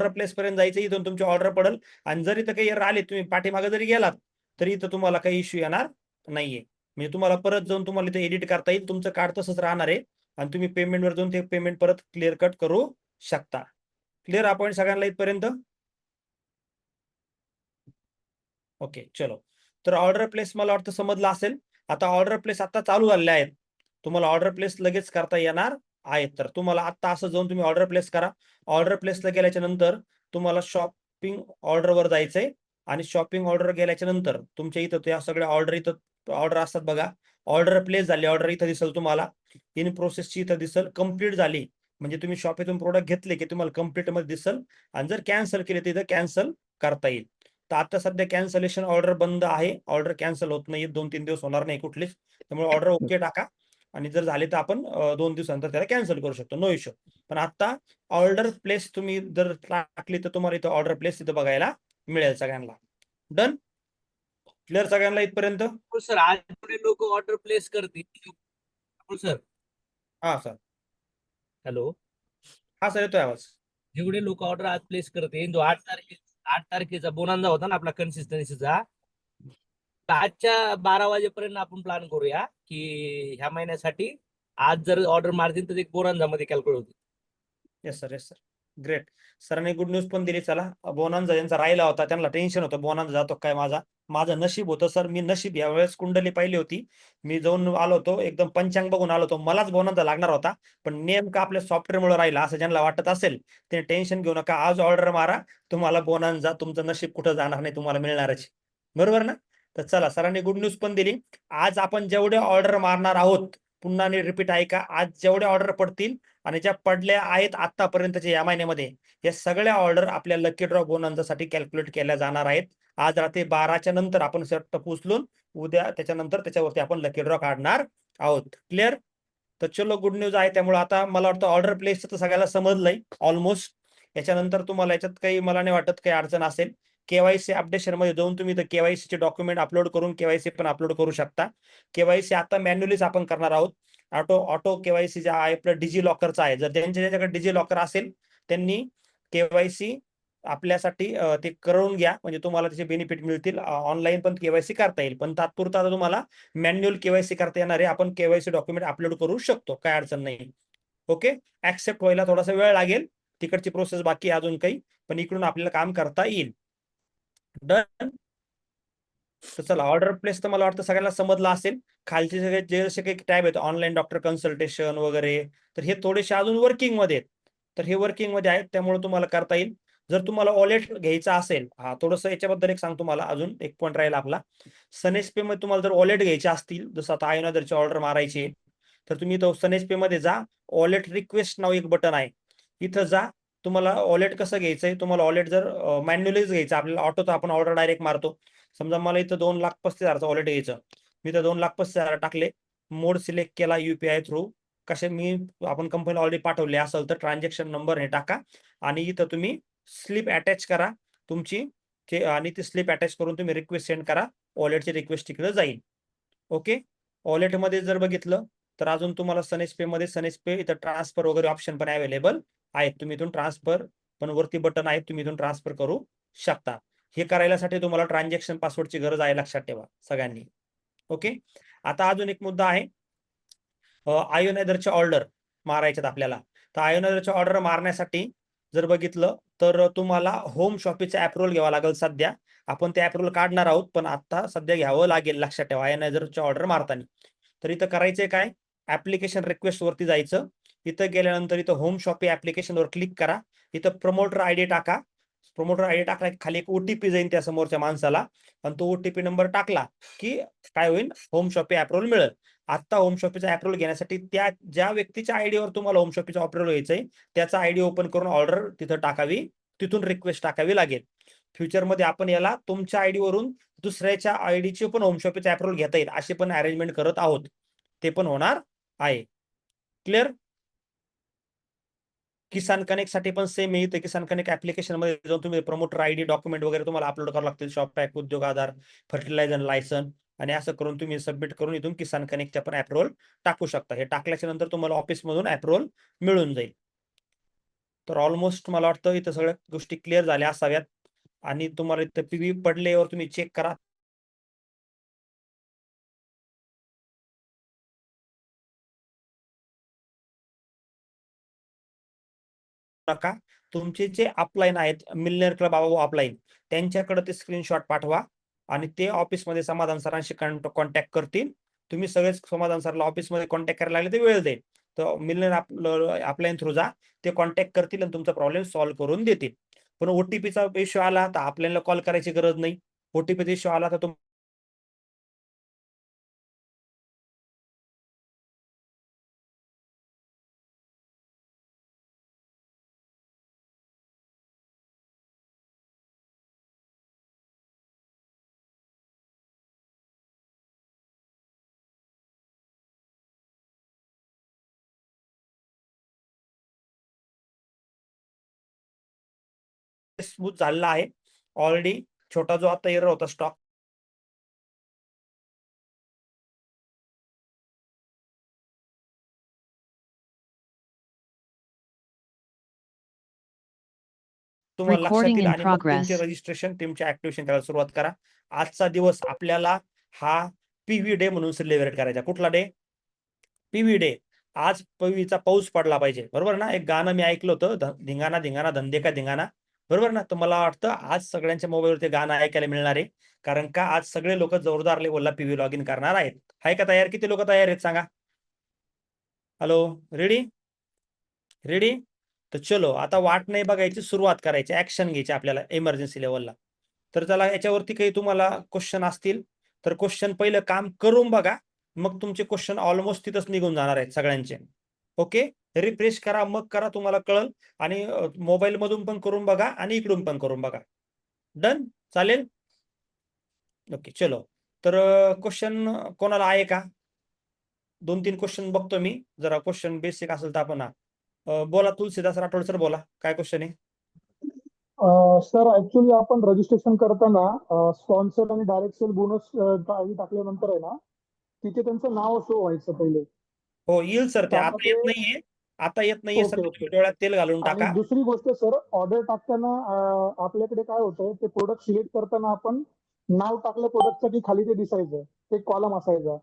प्लेस पर्यंत जायचं, इथून तुमची ऑर्डर पडेल. आणि जर इथं काही एरर आले, तुम्ही पाठीमागे जरी गेलात तरी इथं तुम्हाला काही इश्यू येणार नाहीये. म्हणजे तुम्हाला परत जाऊन तुम्हाला इथे एडिट करता येईल. तुमचं कार्ड तसंच राहणार आहे आणि तुम्ही पेमेंटवर जाऊन ते पेमेंट परत क्लिअर कट करू शकता. क्लिअर आपण सगळ्यांना इथपर्यंत? ओके, चलो. तर ऑर्डर प्लेस मला वाटतं समजलं असेल. आता ऑर्डर प्लेस आता चालू झालेले आहेत. तुम्हाला ऑर्डर प्लेस लगेच करता येणार आहेत. तर तुम्हाला आता असं जाऊन तुम्ही ऑर्डर प्लेस करा. ऑर्डर प्लेसला गेल्याच्या नंतर तुम्हाला शॉपिंग ऑर्डरवर जायचंय आणि शॉपिंग ऑर्डर गेल्याच्या नंतर तुमच्या इथं त्या सगळ्या ऑर्डर इथं ऑर्डर असतात बघा. ऑर्डर प्लेस झाली, ऑर्डर इथं दिसेल तुम्हाला. इन प्रोसेसची इथं दिसेल, कंप्लीट झाली म्हणजे तुम्ही शॉपीतून प्रोडक्ट घेतले की तुम्हाला कंप्लीट मध्ये दिसेल. आणि जर कॅन्सल केले तर इथं कॅन्सल करता येईल. तर आता सध्या कॅन्सलेशन ऑर्डर बंद आहे. ऑर्डर कॅन्सल होत नाही, 2-3 दिवस होणार नाही कुठलीच. त्यामुळे ऑर्डर ओके टाका आणि जर झाले तर आपण 2 दिवसानंतर त्याला कॅन्सल करू शकतो, नो इश्यू. पण आता ऑर्डर प्लेस तुम्ही जर टाकली तर तुम्हाला इथं ऑर्डर प्लेस इथं बघायला मिळेल सगळ्यांना. डन, क्लिअर सगळ्यांना इथपर्यंत? हो सर, आज जेवढे लोक ऑर्डर प्लेस करतील. हो सर. हा सर. हॅलो. हा सर, येतोय आवाज. जेवढे लोक ऑर्डर आज प्लेस करतील, जो 8 तारखेचा बोनांजा होता ना आपला कन्सिस्टन्सीचा, आजच्या 12 वाजेपर्यंत आपण प्लॅन करूया की ह्या महिन्यासाठी आज जर ऑर्डर मारतील तर एक बोनांजा मध्ये कॅल्क्युलेट होतील. Yes sir, yes sir, great. सरांनी गुड न्यूज पण दिली. चला, बोनांजा ज्यांचा राहिला होता त्यांना टेन्शन होतं बोनांजा जातो काय माझा. माझं नशीब होतं सर, मी नशीब यावेळेस कुंडली पाहिली होती, मी जाऊन आलो होतो, एकदम पंचांग बघून आलो होतो. मलाच बोनांजा लागणार होता, पण नेमका आपल्या सॉफ्टवेअरमुळे राहिला असं ज्यांना वाटत असेल ते टेन्शन घेऊ नका. आज ऑर्डर मारा, तुम्हाला बोनांजा, तुमचं नशीब कुठं जाणार नाही, तुम्हाला मिळणारच. बरोबर ना? तर चला, सरांनी गुड न्यूज पण दिली. आज आपण जेवढे ऑर्डर मारणार आहोत, पुन्हा रिपीट ऐका, आज जेवढे ऑर्डर पडतील आणि ज्या पडल्या आहेत आतापर्यंतच्या या महिन्यामध्ये, या सगळ्या ऑर्डर आपल्या लकी ड्रॉ बोनांजासाठी कॅल्क्युलेट केल्या जाणार आहेत. आज रात्री 12च्या नंतर आपण सेट उचलून उद्या त्याच्यानंतर त्याच्यावरती आपण लकी ड्रॉ काढणार आहोत. क्लिअर? तर चलो, गुड न्यूज आहे. त्यामुळे आता मला वाटतं ऑर्डर प्लेसचं तर सगळ्याला समजलंय ऑलमोस्ट. याच्यानंतर तुम्हाला याच्यात काही, मला नाही वाटत काही अडचण असेल. केवायसी अपडेशन मध्ये जाऊन तुम्ही केवायसी चे डॉक्युमेंट अपलोड करून केवायसी पण अपलोड करू शकता. केवायसी आता मॅन्युअलीच आपण करणार आहोत. ऑटो केवायसी जे आहे आपलं डिजी लॉकरचं आहे. जर ज्यांच्याकडे डिजी लॉकर असेल त्यांनी केवायसी आपल्यासाठी ते करून घ्या, म्हणजे तुम्हाला त्याचे बेनिफिट मिळतील. ऑनलाईन पण केवायसी करता येईल, पण तात्पुरता आता तुम्हाला मॅन्युअल केवायसी करता येणार आहे. आपण केवायसी डॉक्युमेंट अपलोड करू शकतो, काय अडचण नाही. ओके, ऍक्सेप्ट व्हायला थोडासा वेळ लागेल, तिकडची प्रोसेस बाकी आहे अजून काही, पण इकडून आपल्याला काम करता येईल. डन. तर चला, ऑर्डर प्लेस तर मला वाटतं सगळ्यांना समजलं असेल. खालचे सगळे जे जसे काही टॅब आहेत, ऑनलाईन डॉक्टर कन्सल्टेशन वगैरे, तर हे थोडेसे अजून वर्किंग मध्ये आहेत. तर हे वर्किंग मध्ये आहेत, त्यामुळे तुम्हाला करता येईल. जर तुम्हाला वॉलेट घ्यायचा असेल, हा थोडंसं याच्याबद्दल एक सांगतो तुम्हाला, अजून एक पॉईंट राहील आपला. सनेज पे मध्ये तुम्हाला जर वॉलेट घ्यायचे असतील, जसं आता आयोनादरची ऑर्डर मारायची, तर तुम्ही तो सनेज पे मध्ये जा, वॉलेट रिक्वेस्ट नाव एक बटन आहे, इथं जा. तुम्हाला वॉलेट कसं घ्यायचंय, तुम्हाला वॉलेट जर मॅन्युअलीच घ्यायचं, आपल्याला ऑटो तर आपण ऑर्डर डायरेक्ट मारतो. समजा मला इथं 2,35,000चं वॉलेट घ्यायचं, मी तर 2,35,000 टाकले, मोड सिलेक्ट केला UPI थ्रू. कसे मी, आपण कंपनीला ऑलरेडी पाठवले असेल तर ट्रान्झॅक्शन नंबर हे टाका आणि इथं तुम्ही स्लिप अटॅच करा तुमची, आणि ती स्लिप अटॅच करून तुम्ही रिक्वेस्ट सेंड करा, वॉलेटची रिक्वेस्ट तिकडे जाईल. ओके, वॉलेटमध्ये जर बघितलं तर अजून तुम्हाला सनेज पे मध्ये, सनेज पे इथं ट्रान्सफर वगैरे ऑप्शन पण अवेलेबल आहेत. तुम्ही इथून ट्रान्सफर पण वरती बटन आहे, तुम्ही इथून ट्रान्सफर करू शकता. हे करायसाठी तुम्हाला ट्रान्झॅक्शन पासवर्डची गरज आहे, लक्षात ठेवा सगळ्यांनी. ओके, आता अजून एक मुद्दा आहे, आयोनायझरच्या ऑर्डर मारायच्यात आपल्याला. तर आयोनायझरच्या ऑर्डर मारण्यासाठी जर बघितलं तर तुम्हाला होम शॉपीचा ऍप्रोल घ्यावा लागेल. सध्या आपण ते ऍप्रोल काढणार आहोत, पण आता सध्या घ्यावं लागेल, लक्षात ठेवा, आयोनायझरच्या ऑर्डर मारताना. तर इथं करायचंय काय, ऍप्लिकेशन रिक्वेस्ट वरती जायचं. इथं गेल्यानंतर इथं होम शॉपी ऍप्लिकेशन वर क्लिक करा. इथं प्रमोटर आयडी टाका. प्रमोटर आयडी टाकला की खाली एक OTP जाईल त्या समोरच्या माणसाला, आणि तो OTP नंबर टाकला की काय होईल, होम शॉपी अप्रूव्हल मिळेल. आता होम शॉपीचा अप्रूव्हल घेण्यासाठी त्या ज्या व्यक्तीच्या आयडीवर तुम्हाला होम शॉपीचा अप्रूव्हल घ्यायचंय त्याचा आयडी ओपन करून ऑर्डर तिथं टाकावी, तिथून रिक्वेस्ट टाकावी लागेल. फ्युचरमध्ये आपण याला तुमच्या आयडीवरून दुसऱ्याच्या आयडीची पण होम शॉपीचा अप्रूव्हल घेता येईल, अशी पण अरेंजमेंट करत आहोत, ते पण होणार आहे. क्लिअर? किसान कनेक्ट साठी पण सेम आहे. किसान कनेक्ट ऍप्लिकेशन मध्ये जाऊन तुम्ही प्रमोटर आयडी डॉक्युमेंट वगैरे तुम्हाला अपलोड करावं लागतील, शॉप पॅक, उद्योग आधार, फर्टिलायझर लायसन, आणि असं करून तुम्ही सबमिट करून इथून किसान कनेक्टच्या पण अप्रूव्हल टाकू शकता. हे टाकल्याच्या नंतर तुम्हाला ऑफिसमधून अप्रूव्हल मिळून जाईल. तर ऑलमोस्ट मला वाटतं इथं सगळ्या गोष्टी क्लिअर झाल्या असाव्यात. आणि तुम्हाला इथं PV पडल्यावर तुम्ही चेक करा नका. तुमचे जे अपलाईन आहेत, मिलनेअर क्लब अपलाईन, त्यांच्याकडे ते स्क्रीनशॉट पाठवा आणि ते ऑफिसमध्ये समाधान सरांशी कॉन्टॅक्ट करतील. तुम्ही सगळेच समाधान सरांना ऑफिसमध्ये कॉन्टॅक्ट करायला लागले ते वेळ देईल. तर मिलनेअर अपलाईन थ्रू जा, ते कॉन्टॅक्ट करतील आणि तुमचा प्रॉब्लेम सॉल्व्ह करून देतील. पण OTPचा इश्यू आला तर आपल्याला कॉल करायची गरज नाही. OTPचा इश्यू आला तर स्मूथ झालेला आहे. ऑलरेडी छोटा जो आता एरर होता स्टॉक तुम्हाला लक्षात Recording येईल in आणि मग तुमचे progress. रजिस्ट्रेशन तुमचे ऍक्टिव्हेशन करायला सुरुवात करा. आजचा दिवस आपल्याला हा पीव्ही डे म्हणून सेलिब्रेट करायचा. कुठला डे? PV day. आज पीव्हीचा पाऊस पडला पाहिजे, बरोबर ना? एक गाणं मी ऐकलं होतं, धिंगाणा धिंगाणा धंदे का धिंगाणा, बरोबर ना? तर मला वाटतं आज सगळ्यांच्या मोबाईलवर ते गाणं ऐकायला मिळणार आहे, कारण का आज सगळे लोक जोरदार लेवलला पीव्ही लॉग इन करणार आहेत. आहे का तयार? किती लोक तयार आहेत सांगा? Hello, ready? रेडी? तर चलो आता वाट नाही बघायची, सुरुवात करायची, ऍक्शन घ्यायची आपल्याला इमर्जन्सी लेवलला. तर चला याच्यावरती काही तुम्हाला क्वेश्चन असतील तर क्वेश्चन पहिलं काम करून बघा, मग तुमचे क्वेश्चन ऑलमोस्ट तिथंच निघून जाणार आहेत सगळ्यांचे. ओके, रिफ्रेश करा, मग करा, तुम्हाला कळल. आणि मोबाईल मधून पण करून बघा आणि इकडून पण करून बघा. डन? चालेल? ओके, चलो. तर क्वेश्चन कोणाला आहे का? 2-3 क्वेश्चन बघतो मी. जरा क्वेश्चन बेसिक असेल तर आपण बोला. तुलसीदास राठोड सर बोला, काय क्वेश्चन आहे? सर ऍक्च्युली आपण रजिस्ट्रेशन करताना स्पॉन्सर आणि डायरेक्ट सेल बोनस काही टाकल्यानंतर आहे ना, तिथे त्यांचं नाव शो व्हायचं पहिले. हो, येईल सर, ते आता आता येत नाहीये. आता येत नाहीये सर. Okay, okay. डोळ्यात तेल घालून आणि टाका. दुसरी गोष्ट सर, ऑर्डर टाकताना आपल्याकडे काय होतं, ते प्रोडक्ट सिलेक्ट करताना आपण नाव टाकलं प्रोडक्टचं की खाली ते दिसायचं, ते कॉलम असायचा.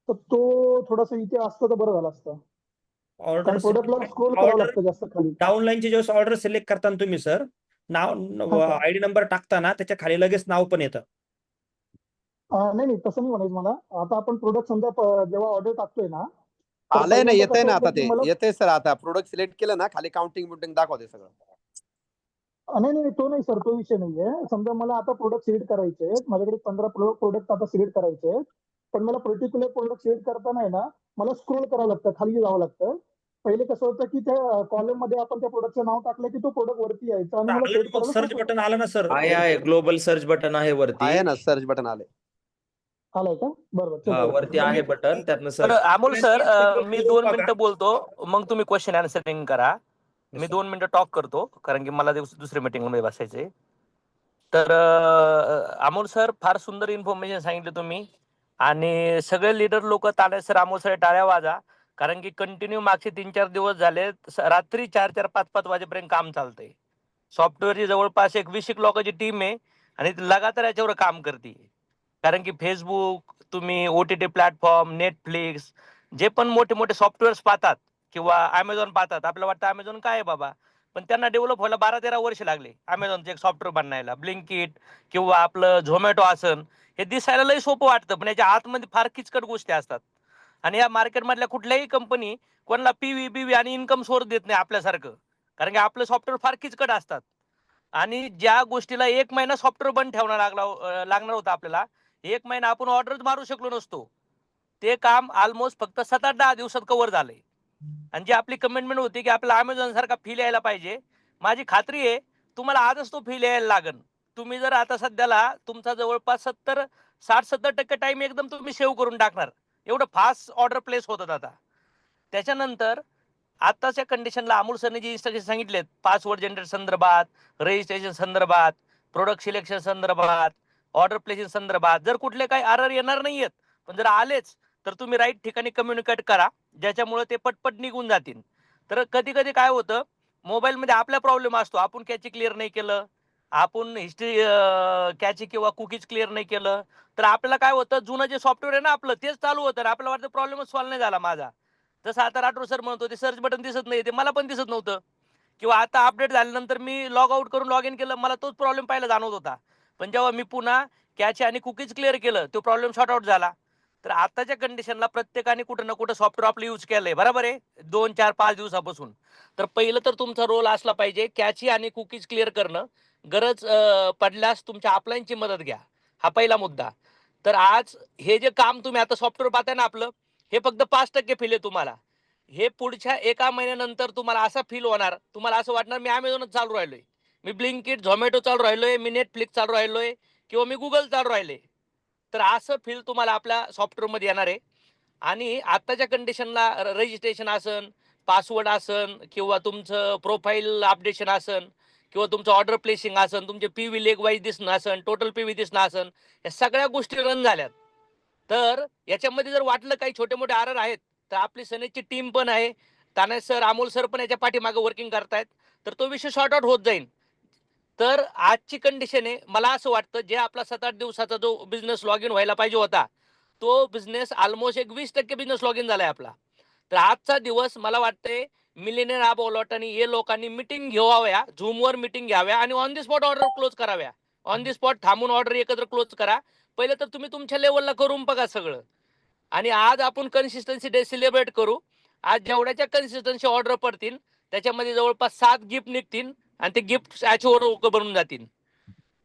तर तो थोडासा इथे असतं तर बरं झालं असतं, ऑर्डर कारण प्रोडक्टला स्क्रोल करावं ऑर्डर लागतं जास्त खाली. डाऊनलाईनचे जेव्हा ऑर्डर सिलेक्ट करताना तुम्ही सर नाव हा, सर. आयडी नंबर टाकताना त्याच्या खाली लगेच नाव पण येतं. नाही नाही, तसं नाही म्हणायचं मला. आता आपण प्रोडक्ट समजा जेव्हा ऑर्डर टाकतोय ना, तर आलंय ना, पहिल्यांदा येतंय कसं ना होतं आता की ते मला येतंय सर. आता प्रोडक्ट सिलेक्ट केलं ना, खाली काउंटिंग बिउंटिंग दाखवते सगळं. नाही नाही, तो नाही सर, तो विषय नाहीये. समजा मला आता प्रोडक्ट सिलेक्ट करायचे, माझ्याकडे 15 प्रोडक्ट आता सिलेक्ट करायचे, पण मला पर्टिक्युलर प्रोडक्ट सिलेक्ट करताना आहे ना, मला स्क्रोल करावं लागतं, खाली जावं लागतं. पहिले कसं होतं की त्या कॉलम मध्ये आपण त्या प्रोडक्टचं नाव टाकलं की तो प्रोडक्ट वरती यायचा आणि मला पेड करायला सर्च सोपं बटन आलं ना सर? आहे ग्लोबल सर्च बटन आहे वरती. आहे ना, सर्च बटन आले. आलाय का? बरोबर, ठीक हा, आहे. वरती आहे बटन, त्यातनं तर सर्च. अमोल सर, मी 2 बघा. मिनिटं बोलतो, मग तुम्ही क्वेश्चन आन्सरिंग करा. मी 2 मिनिटं टॉक करतो, कारण की मला दुसऱ्या मीटिंगमध्ये बसायचंय. तर अमोल सर, फार सुंदर इन्फॉर्मेशन सांगितलं तुम्ही. आणि सगळे लीडर लोक टाळ्या सर, अमोल सर टाळ्या वाजा, कारण की कंटिन्यू मागचे 3-4 दिवस झाले रात्री 4-4, 5-5 वाजेपर्यंत काम चालतंय. सॉफ्टवेअरची जवळपास एक 20 लोकांची टीम आहे आणि ती लगातार याच्यावर काम करते. कारण की फेसबुक, तुम्ही OTT प्लॅटफॉर्म, नेटफ्लिक्स, जे पण मोठे मोठे सॉफ्टवेअर्स पाहतात किंवा अमेझॉन पाहतात, आपल्याला वाटतं अमेझॉन काय आहे बाबा, पण त्यांना डेव्हलप व्हायला 12-13 वर्ष लागले अमेझॉनचे एक सॉफ्टवेअर बनवायला. ब्लिंकिट किंवा आपलं झोमॅटो असन, हे दिसायला लई सोपं वाटतं, पण याच्या आतमध्ये फार किचकट गोष्टी असतात. आणि या मार्केटमधल्या कुठल्याही कंपनी कोणाला पीव्ही बीव्ही आणि इन्कम सोर्स देत नाही आपल्यासारखं, कारण की आपलं सॉफ्टवेअर फार किचकट असतात. आणि ज्या गोष्टीला 1 महिना सॉफ्टवेअर बंद ठेवणं लागणार होतं आपल्याला, 1 महिना आपण ऑर्डर मारू शकलो नसतो. ते काम ऑलमोस्ट फक्त 7-8-10 दिवसात कव्हर झालंय. आणि जी आपली कमिटमेंट होती की आपला अमेझॉन सारखा फील यायला पाहिजे, माझी खात्री आहे तुम्हाला आजच तो फील यायला लागन. तुम्ही जर आता सध्याला तुमचा जवळपास 60-70% टाइम एकदम तुम्ही सेव्ह करून टाकणार, एवढं फास्ट ऑर्डर प्लेस होतात आता. त्याच्यानंतर आताच्या कंडिशनला अमोल सरने जे इन्स्ट्रक्शन सांगितलेत, पासवर्ड जनरेट संदर्भात, रजिस्ट्रेशन संदर्भात, प्रोडक्ट सिलेक्शन संदर्भात, ऑर्डर प्लेसिंग संदर्भात, जर कुठले काही एरर येणार नाहीयेत, पण जर आलेच तर तुम्ही राईट ठिकाणी कम्युनिकेट करा, ज्याच्यामुळे ते पटपट निघून जातील. तर कधी कधी काय होतं, मोबाईलमध्ये आपला प्रॉब्लेम असतो, आपण कॅची क्लिअर नाही केलं, आपण हिस्ट्री कॅची किंवा कुकीज क्लिअर नाही केलं, तर आपल्याला काय होतं, जुनं जे सॉफ्टवेअर आहे ना आपलं, तेच चालू होतं, आपल्याला वाटतं प्रॉब्लेमच सॉल्व्ह नाही झाला माझा. जसं आता राठोड सर म्हणतो ते सर्च बटन दिसत नाही, ते मला पण दिसत नव्हतं. किंवा आता अपडेट झाल्यानंतर मी लॉग आउट करून लॉग इन केलं, मला तोच प्रॉब्लेम पाहिला जाणवत होता. पण जेव्हा मी पुन्हा कॅच आणि कुकीज क्लिअर केलं, तो प्रॉब्लेम सॉर्ट आउट झाला. तर आताच्या कंडिशनला प्रत्येकाने कुठं ना कुठं सॉफ्टवेअर आपलं यूज केलंय, बरोबर आहे, 2-4-5 दिवसापासून. तर पहिलं तर तुमचा रोल असला पाहिजे कॅची आणि कुकीज क्लिअर करणं. गरज पडल्यास तुमच्या अपलाईनची मदत घ्या, हा पहिला मुद्दा. तर आज हे जे काम तुम्ही आता सॉफ्टवेअर पाहताय ना आपलं, हे फक्त 5% फील आहे तुम्हाला. हे पुढच्या 1 महिन्यानंतर तुम्हाला असा फील होणार, तुम्हाला असं वाटणार मी अमेझॉनच चालू राहिलोय, मी ब्लिंकिट, झोमॅटो चालू राहिलोय, मी नेटफ्लिक्स चालू राहिलोय किंवा मी गुगल चालू राहिले. तर असं फील तुम्हाला आपल्या सॉफ्टवेअरमध्ये येणार आहे. आणि आताच्या कंडिशनला रजिस्ट्रेशन असन, पासवर्ड असन किंवा तुमचं प्रोफाईल अपडेशन असन किंवा तुमचं ऑर्डर प्लेसिंग असन, तुमचे पीव्ही लेग वाईज दिसणं असन, टोटल पीव्ही दिसणं असन, या सगळ्या गोष्टी रन झाल्यात. तर याच्यामध्ये जर वाटलं काही छोटे मोठे आरर आहेत, तर आपली सनेजची टीम पण आहे, तानाजी सर, अमोल सर पण याच्या पाठीमागे वर्किंग करतायत, तर तो विषय सॉर्ट आउट होत जाईल. तर आजची कंडिशन आहे, मला असं वाटतं जे आपला 7-8 दिवसाचा जो बिझनेस लॉग इन व्हायला पाहिजे होता, तो बिझनेस ऑलमोस्ट एक 20% बिझनेस लॉग इन झालाय आपला. तर आजचा दिवस मला वाटतंय मिलियनेअर अबाउट आणि हे लोकांनी मिटिंग घ्याव्या, झूमवर मिटिंग घ्याव्या आणि on the spot order close कराव्या. ऑन दी स्पॉट थांबून ऑर्डर एकत्र क्लोज करा. पहिलं तर तुम्ही तुमच्या लेवलला करून बघा सगळं. आणि आज आपण कन्सिस्टन्सी डे सेलिब्रेट करू. आज जेवढ्याच्या कन्सिस्टन्सी ऑर्डर पडतील, त्याच्यामध्ये जवळपास 7 गिफ्ट निघतील आणि ते गिफ्ट अॅचिव्ह बनून जातील.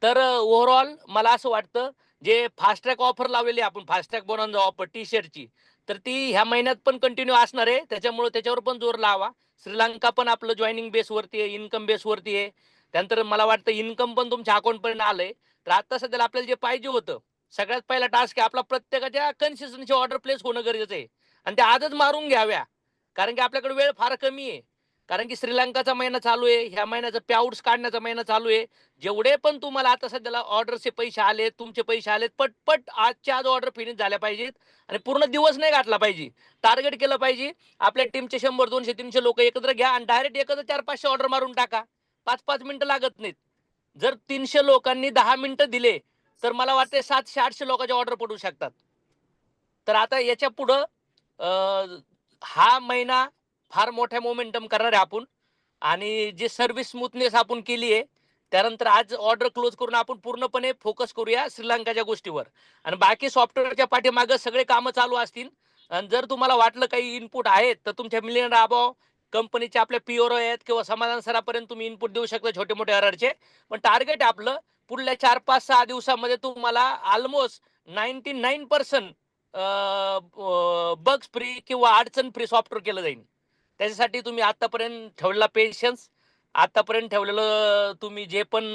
तर ओव्हरऑल मला असं वाटतं, जे फास्ट ट्रॅक ऑफर लावलेली आपण, फास्ट ट्रॅक बोनॉन्झा ऑफर टी शर्टची, तर ती ह्या महिन्यात पण कंटिन्यू असणार आहे. त्याच्यामुळे त्याच्यावर पण जोर लावा. श्रीलंका पण आपलं जॉईनिंग बेसवरती आहे, इन्कम बेसवरती आहे. त्यानंतर मला वाटतं इन्कम पण तुमच्या अकाउंटपर्यंत आलंय. तर आता सध्याला आपल्याला जे पाहिजे होतं, सगळ्यात पहिला टास्क आहे आपला प्रत्येकाच्या कन्सिस्टन्सी ऑर्डर प्लेस होणं गरजेचं आहे. आणि त्या आजच मारून घ्याव्या, कारण की आपल्याकडे वेळ फार कमी आहे. कारण की श्रीलंकाचा महिना चालू आहे, ह्या महिन्याचा पेआउट्स काढण्याचा महिना चालू आहे. जेवढे पण तुम्हाला आता सध्याला ऑर्डरचे पैसे आले, तुमचे पैसे आलेत, पटपट आजच्या आज ऑर्डर फिनिश झाल्या पाहिजेत आणि पूर्ण दिवस नाही गाठला पाहिजे. टार्गेट केलं पाहिजे. आपल्या टीमचे 100, 200, 300 लोक एकत्र घ्या आणि डायरेक्ट एकत्र 400-500 ऑर्डर मारून टाका. 5-5 मिनिटं लागत नाहीत. जर 300 लोकांनी 10 मिनिटं दिले, तर मला वाटते 700-800 लोकांचे ऑर्डर पडू शकतात. तर आता याच्या पुढं हा महिना फार मोठ्या मोमेंटम करणार आहे आपण. आणि जे सर्व्हिस स्मूथनेस आपण केली आहे, त्यानंतर आज ऑर्डर क्लोज करून आपण पूर्णपणे फोकस करूया श्रीलंकाच्या गोष्टीवर. आणि बाकी सॉफ्टवेअरच्या पाठीमागं सगळे कामं चालू असतील. आणि जर तुम्हाला वाटलं काही इनपुट आहेत, तर तुमच्या मिलियन अबाव कंपनीचे आपल्या पीओरो आहेत किंवा समाधान सरापर्यंत तुम्ही इनपुट देऊ शकता छोटे मोठे एररचे. पण टार्गेट आपलं पुढल्या 4-5-6 दिवसामध्ये तुम्हाला ऑलमोस्ट 99% बग्स फ्री किंवा अडचण फ्री सॉफ्टवेअर केलं जाईल. त्याच्यासाठी तुम्ही आतापर्यंत ठेवलेला पेशन्स, आतापर्यंत ठेवलेलं तुम्ही जे पण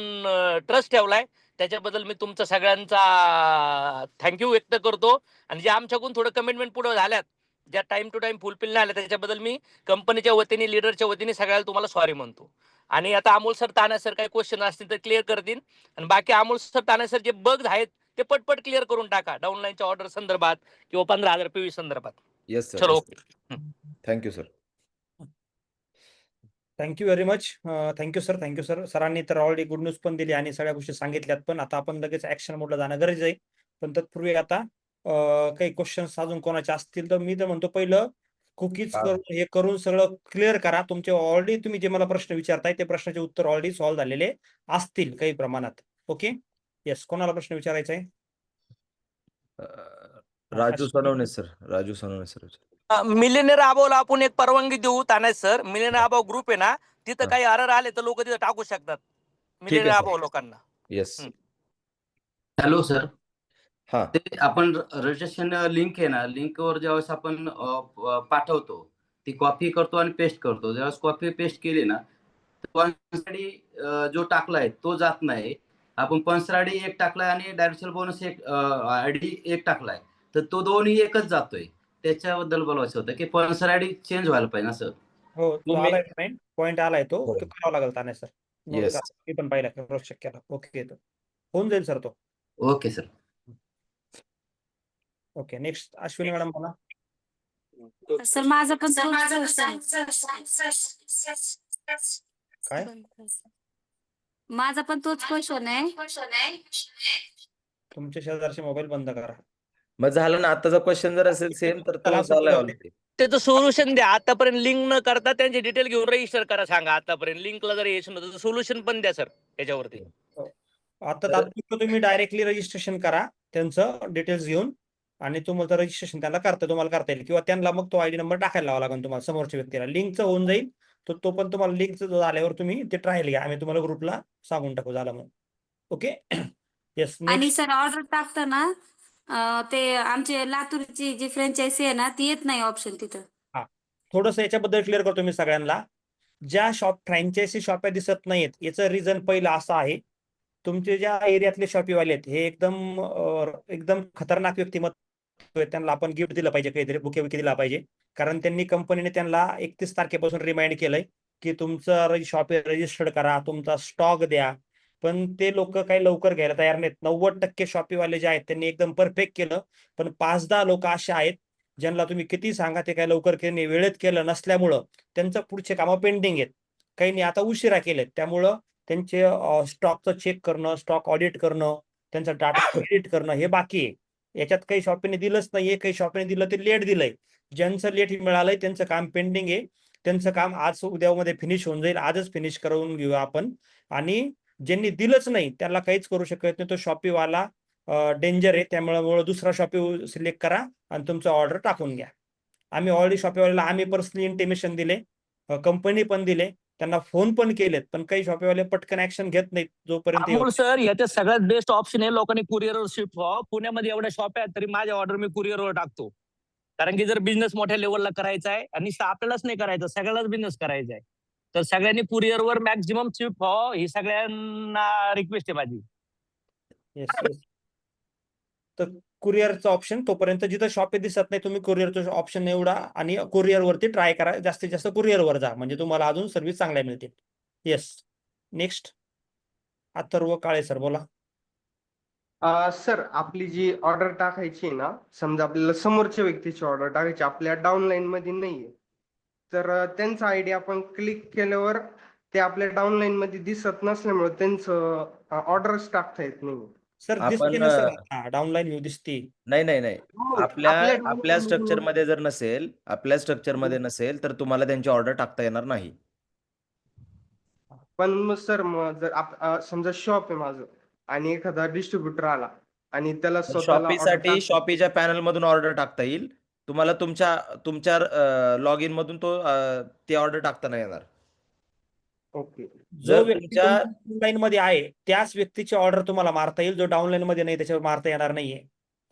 ट्रस्ट ठेवलाय, त्याच्याबद्दल मी तुमचा सगळ्यांचा थँक्यू व्यक्त करतो. आणि जे आमच्याकडून थोडं कमिटमेंट पुढे झाल्यात, ज्या टाइम टू टाइम फुलफिल नाही आल्या, त्याच्याबद्दल मी कंपनीच्या वतीने, लीडरच्या वतीने सगळ्याला तुम्हाला सॉरी म्हणतो. आणि आता अमोल सर, ताना सर काही क्वेश्चन असतील तर क्लिअर करतील. आणि बाकी अमोल सर, ताना सर जे बग्स आहेत ते पटपट क्लिअर करून टाका, डाऊनलाईनच्या ऑर्डर संदर्भात किंवा 15,000 PV संदर्भात. Yes sir. चलो, thank you sir. Thank you very much. Thank you sir, thank you sir. सरांनी तर ऑलरेडी गुड न्यूज पण दिली आणि सगळ्या गोष्टी सांगितल्यात. पण आता आपण लगेच ऍक्शन मोडला जाणं गरजेचं आहे. पण तत्पूर्वी आता काही क्वेश्चन्स अजून कोणाचे असतील तर मी तर म्हणतो पहिलं कुकीज हे करून सगळं क्लिअर करा. तुमचे ऑलरेडी तुम्ही जे मला प्रश्न विचारताय ते प्रश्नाचे उत्तर ऑलरेडी सॉल्व्ह झालेले असतील काही प्रमाणात. Okay, yes. कोणाला प्रश्न विचारायचा आहे? Raju Sonawane sir. Raju Sonawane sir. Millionaire अबावला आपण एक परवानगी देऊ, Tanaji sir. Millionaire above group आहे ना, तिथं हा. काही एरर आले तर लोक तिथं टाकू शकतात मिलियनेअर सर. अबाव लोकांना. येस. हॅलो सर, हा. ते आपण रजिस्ट्रेशन लिंक आहे ना, लिंकवर ज्यावेळेस आपण पाठवतो, ती कॉपी करतो आणि पेस्ट करतो. ज्यावेळेस कॉपी पेस्ट केली ना, पंचराडी जो टाकलाय तो जात नाही. आपण पंचराडी एक टाकलाय आणि डायरेक्शनल बोनस एक आयडी एक टाकलाय, तर तो दोन्ही एकच जातोय. त्याच्याबद्दल बोलायचं होतं की पंचराडी चेंज व्हायला पाहिजे असं. हो, तो तुम्ही- आलाय पॉईंट आलाय तो हो. करावा लागेल ताने सर. Yes. मी पण पाहिला, क्रॉस चेक केला. ओके, तो होऊन जाईल सर तो. Okay sir. Okay, next Ashwini madam बोला. सर माझं पण काय? माझा पण तोच क्वेश्चन आहे. तुमच्या शेजारचे मोबाईल बंद करा. मग झालं ना, आताचा क्वेश्चन जर असेल सेम तर त्याला तो असं झालाय बघा. ऑलरेडी. त्याचं सोल्युशन द्या. आतापर्यंत लिंक न करता त्यांचे डिटेल घेऊन रजिस्टर करा. सांगा आतापर्यंत लिंकला जर यायचं नव्हतं तर सोल्युशन पण द्या सर त्याच्यावरती. आता तात्पुरतं तुम्ही डायरेक्टली रजिस्ट्रेशन करा त्यांचं डिटेल्स घेऊन, आणि तुम्हाला रजिस्ट्रेशन त्याला तुम्हाला करता येईल, किंवा त्यांना मग तो आयडी नंबर टाकायला लावा लागेल तुम्हाला समोरच्या व्यक्तीला. लिंकचं होऊन जाईल तो पण तुम्हाला लिंकचं झाल्यावर तुम्ही ते ट्रायल घ्या. आम्ही तुम्हाला ग्रुपला सांगून टाकू झालं म्हणून. Okay, yes. आणि सर ऑर्डर टाकताना ते आमचे लातूरची जी फ्रँचायझी आहे ना, ती येत नाही ऑप्शन तिथं. थोडंसं याच्याबद्दल क्लिअर करतो मी सगळ्यांना. ज्या फ्रँचायझी शॉप्या दिसत नाहीत, याचं रिझन पहिलं असं आहे, तुमचे ज्या एरियातले शॉपीवाले आहेत हे एकदम खतरनाक व्यक्तिमत्व आहेत. त्यांना आपण गिफ्ट दिलं पाहिजे, काहीतरी बुके दिला पाहिजे, कारण त्यांनी कंपनीने त्यांना 31 तारखेपासून रिमाइंड केलंय की तुमचं शॉपी रजिस्टर्ड करा, तुमचा स्टॉक द्या, पण ते लोक काही लवकर घ्यायला तयार नाहीत. 90% शॉपीवाले जे आहेत त्यांनी एकदम परफेक्ट केलं, पण 5-10 लोक असे आहेत ज्यांना तुम्ही किती सांगा ते काही लवकर केलं नाही, वेळेत केलं नसल्यामुळं त्यांचं पुढचे कामं पेंडिंग आहेत. काहींनी आता उशिरा केलेत, त्यामुळं त्यांचे स्टॉकचं चेक करणं, स्टॉक ऑडिट करणं, त्यांचा डाटा एडिट करणं हे बाकी आहे. याच्यात काही शॉपीने दिलंच नाहीये, काही शॉपीने दिलं ते लेट दिलंय. ज्यांचं लेट मिळालंय त्यांचं काम पेंडिंग आहे. त्यांचं काम आज उद्यामध्ये फिनिश होऊन जाईल, आजच फिनिश करून घेऊ आपण. आणि ज्यांनी दिलंच नाही त्याला काहीच करू शकत नाही, तो शॉपीवाला डेंजर आहे. त्यामुळे दुसरा शॉपी सिलेक्ट करा आणि तुमचं ऑर्डर टाकून घ्या. आम्ही ऑलरेडी शॉपीवाल्याला आम्ही पर्सनली इंटिमेशन दिले, कंपनी पण दिले, त्यांना फोन पण केलेत, पण काही शॉपीवाले पटकन ऍक्शन घेत नाहीत जोपर्यंत अमोल सर याच्यात सगळ्यात बेस्ट ऑप्शन आहे लोकांनी कुरिअरवर शिफ्ट व्हावं. पुण्यामध्ये एवढ्या शॉप आहेत तरी माझ्या ऑर्डर मी कुरिअरवर टाकतो. कारण की जर बिझनेस मोठ्या लेवलला करायचा आहे आणि आपल्यालाच नाही करायचं, सगळ्यालाच बिझनेस करायचा आहे, तर सगळ्यांनी कुरिअरवर मॅक्झिमम शिफ्ट व्हावं ही सगळ्यांना रिक्वेस्ट आहे माझी. Yes yes. तर कुरिअरचा ऑप्शन तोपर्यंत जिथं शॉपी दिसत नाही तुम्ही कुरिअरचं ऑप्शन निवडा आणि कुरिअरवरती ट्राय करा. जास्तीत जास्त कुरिअरवर जा म्हणजे तुम्हाला अजून सर्व्हिस चांगल्या मिळतील. येस. नेक्स्ट अथर्व काळे सर बोला. सर आपली जी ऑर्डर टाकायची आहे ना, समजा आपल्याला समोरच्या व्यक्तीची ऑर्डर टाकायची, आपल्या डाउनलाईन मध्ये नाहीये, तर त्यांचा आयडी आपण क्लिक केल्यावर ते आपल्या डाउनलाईन मध्ये दिसत नसल्यामुळे त्यांचं ऑर्डरच टाकता येत नाही. सर आपण दिसते ना सर, डाउनलाईन व्ह्यू दिसते. नाही आपल्या आपल्या आपल्या स्ट्रक्चर मध्ये जर नसेल, आपल्या स्ट्रक्चर मध्ये नसेल तर तुम्हाला त्यांची ऑर्डर टाकता येणार नाही. पण मग सर मग जर समजा शॉप आहे माझं आणि एखादा डिस्ट्रीब्युटर आला आणि त्याला स्वतःला शॉपीसाठी शॉपीच्या पॅनल मधून ऑर्डर टाकता येईल तुम्हाला. तुमच्या लॉग इन मधून ती ऑर्डर टाकता नाही येणार. ओके. जो जर व्यक्ती तुमच्या ऑनलाईन मध्ये आहे त्याच व्यक्तीची ऑर्डर तुम्हाला मारता येईल, जो डाउनलाईन मध्ये नाही त्याच्यावर मारता येणार नाहीये.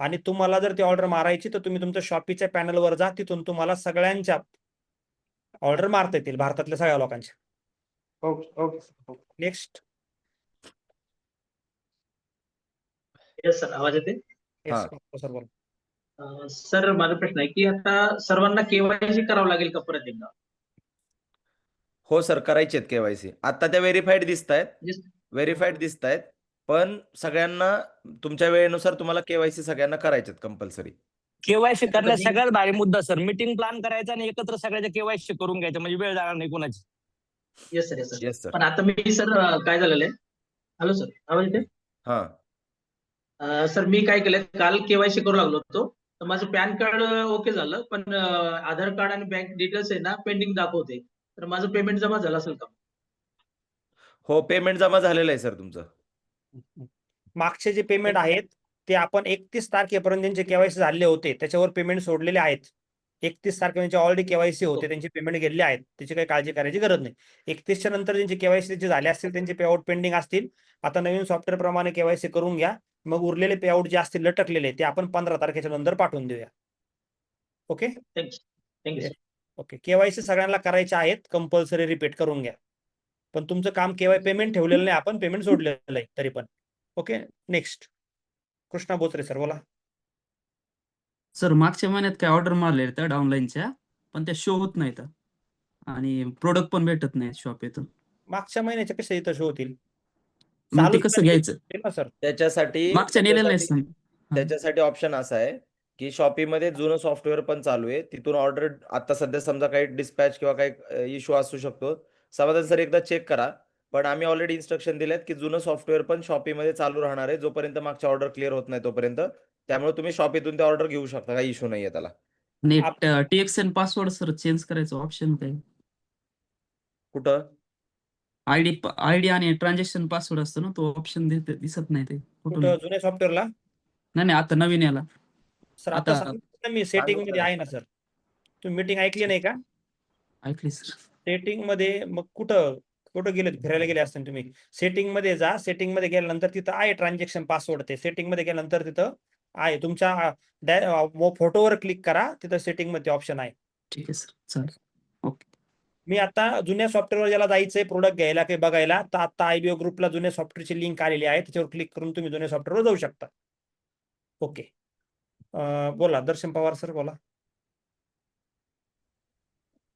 आणि तुम्हाला जर ती ऑर्डर मारायची तर तुम्ही तुमच्या शॉपीच्या पॅनलवर जा, तिथून तुम्हाला सगळ्यांच्या ऑर्डर मारता येतील, भारतातल्या सगळ्या लोकांच्या. Okay okay. Next. Yes sir, आवाज येते? हा. सर बोला. सर माझा प्रश्न आहे की आता सर्वांना केवायसी करावं लागेल का परत एकदा? हो सर, करायचे आहेत केवायसी. आता त्या व्हेरीफाईड दिसत आहेत, पण सगळ्यांना तुमच्या वेळेनुसार तुम्हाला केवायसी सगळ्यांना करायचे कंपल्सरी. केवायसी करण्यात सगळ्यात भारी मुद्दा सर मीटिंग प्लॅन करायचा आणि एकत्र सगळ्याच्या केवायसी करून घ्यायचं म्हणजे वेळ जाणार नाही कोणाची. Yes sir, yes sir. Yes sir. पण आता मी सर काय झालेलं आहे, हॅलो सर आवाज येते? हा सर मी काय केलंय, काल केवायसी करू लागलो होतो, तर माझं पॅन कार्ड ओके झालं, पण आधार कार्ड आणि बँक डिटेल्स आहे ना पेंडिंग दाखवते. तर माझं पेमेंट जमा झालं असेल का? हो, पेमेंट जमा झालेलं आहे सर तुमचं. मागचे जे पेमेंट आहेत ते आपण 31 तारखेपर्यंत ज्यांचे केवायसी झाले होते त्याच्यावर पेमेंट सोडलेले आहेत. 31 तारखेपर्यंत ऑलरेडी केवायसी होते, त्यांचे पेमेंट गेलेले आहेत, त्याची काही काळजी करायची गरज नाही. 31च्या नंतर ज्यांचे केवायसी झाले असतील त्यांचे पेआउट पेंडिंग असतील. आता नवीन सॉफ्टवेअर प्रमाणे केवायसी करून घ्या, मग उरलेले पेआउट जे असतील लटकलेले ते आपण 15 तारखेच्या नंतर पाठवून देऊया. ओके. थँक्यू. ओके. केवायसी सगळ्यांना करायचे आहेत, कंपल्सरी रिपीट करून घ्या. पण तुमचं काम केवाय पेमेंट ठेवलेलं नाही, आपण पेमेंट सोडलेलं आहे तरी पण. Okay. Next Krishna Botre sir बोला. सर मागच्या महिन्यात काय ऑर्डर मारले त्या डाउनलाईनच्या, पण त्या शो होत नाहीत आणि प्रोडक्ट पण भेटत नाही शॉप येथून. मागच्या महिन्याच्या कशा इथं शो होतील? मग ते कसं घ्यायचं? ना सर मागच्या नेलेलं नाही सर. त्याच्यासाठी ऑप्शन असा आहे की शॉपीमध्ये जुनं सॉफ्टवेअर पण चालू आहे, तिथून ऑर्डर आता सध्या समजा काही डिस्पॅच किंवा काही इश्यू असू शकतो, समाधान सर एकदा चेक करा. पण आम्ही ऑलरेडी इन्स्ट्रक्शन दिलेत की जुनं सॉफ्टवेअर पण शॉपीमध्ये चालू राहणार आहे जोपर्यंत मागच्या ऑर्डर क्लिअर होत नाही तोपर्यंत. त्यामुळे तुम्ही शॉपीतून ते ऑर्डर घेऊ शकता, काही इश्यू नाहीये त्याला. Net TXN password sir change करायचं ऑप्शन काय? कुठं? आयडी आणि ट्रान्झॅक्शन पासवर्ड असतो ना, तो ऑप्शन दिसत नाही ते कुठं जुन्या सॉफ्टवेअरला? नाही आता नवीन याला. सर आता सांगितलं मी सेटिंग मध्ये आहे ना सर. तुम्ही मीटिंग ऐकली नाही का? ऐकली सर. सेटिंग मध्ये मग कुठं गेले, फिरायला गेले असतील तुम्ही. सेटिंग मध्ये जा, सेटिंग मध्ये गेल्यानंतर तिथं आहे ट्रान्झॅक्शन पासवर्ड, ते सेटिंग मध्ये गेल्यानंतर तिथं आहे. तुमच्या फोटोवर क्लिक करा, तिथं सेटिंग मध्ये ऑप्शन आहे. ठीक आहे सर, चालेल. ओके. मी आता जुन्या सॉफ्टवेअरवर ज्याला जायचंय प्रोडक्ट घ्यायला काही बघायला, तर आता IBO ग्रुपला जुन्या सॉफ्टवेअरची लिंक आलेली आहे, त्याच्यावर क्लिक करून तुम्ही जुन्या सॉफ्टवेअरवर जाऊ शकता. ओके. बोला दर्शन पवार सर बोला.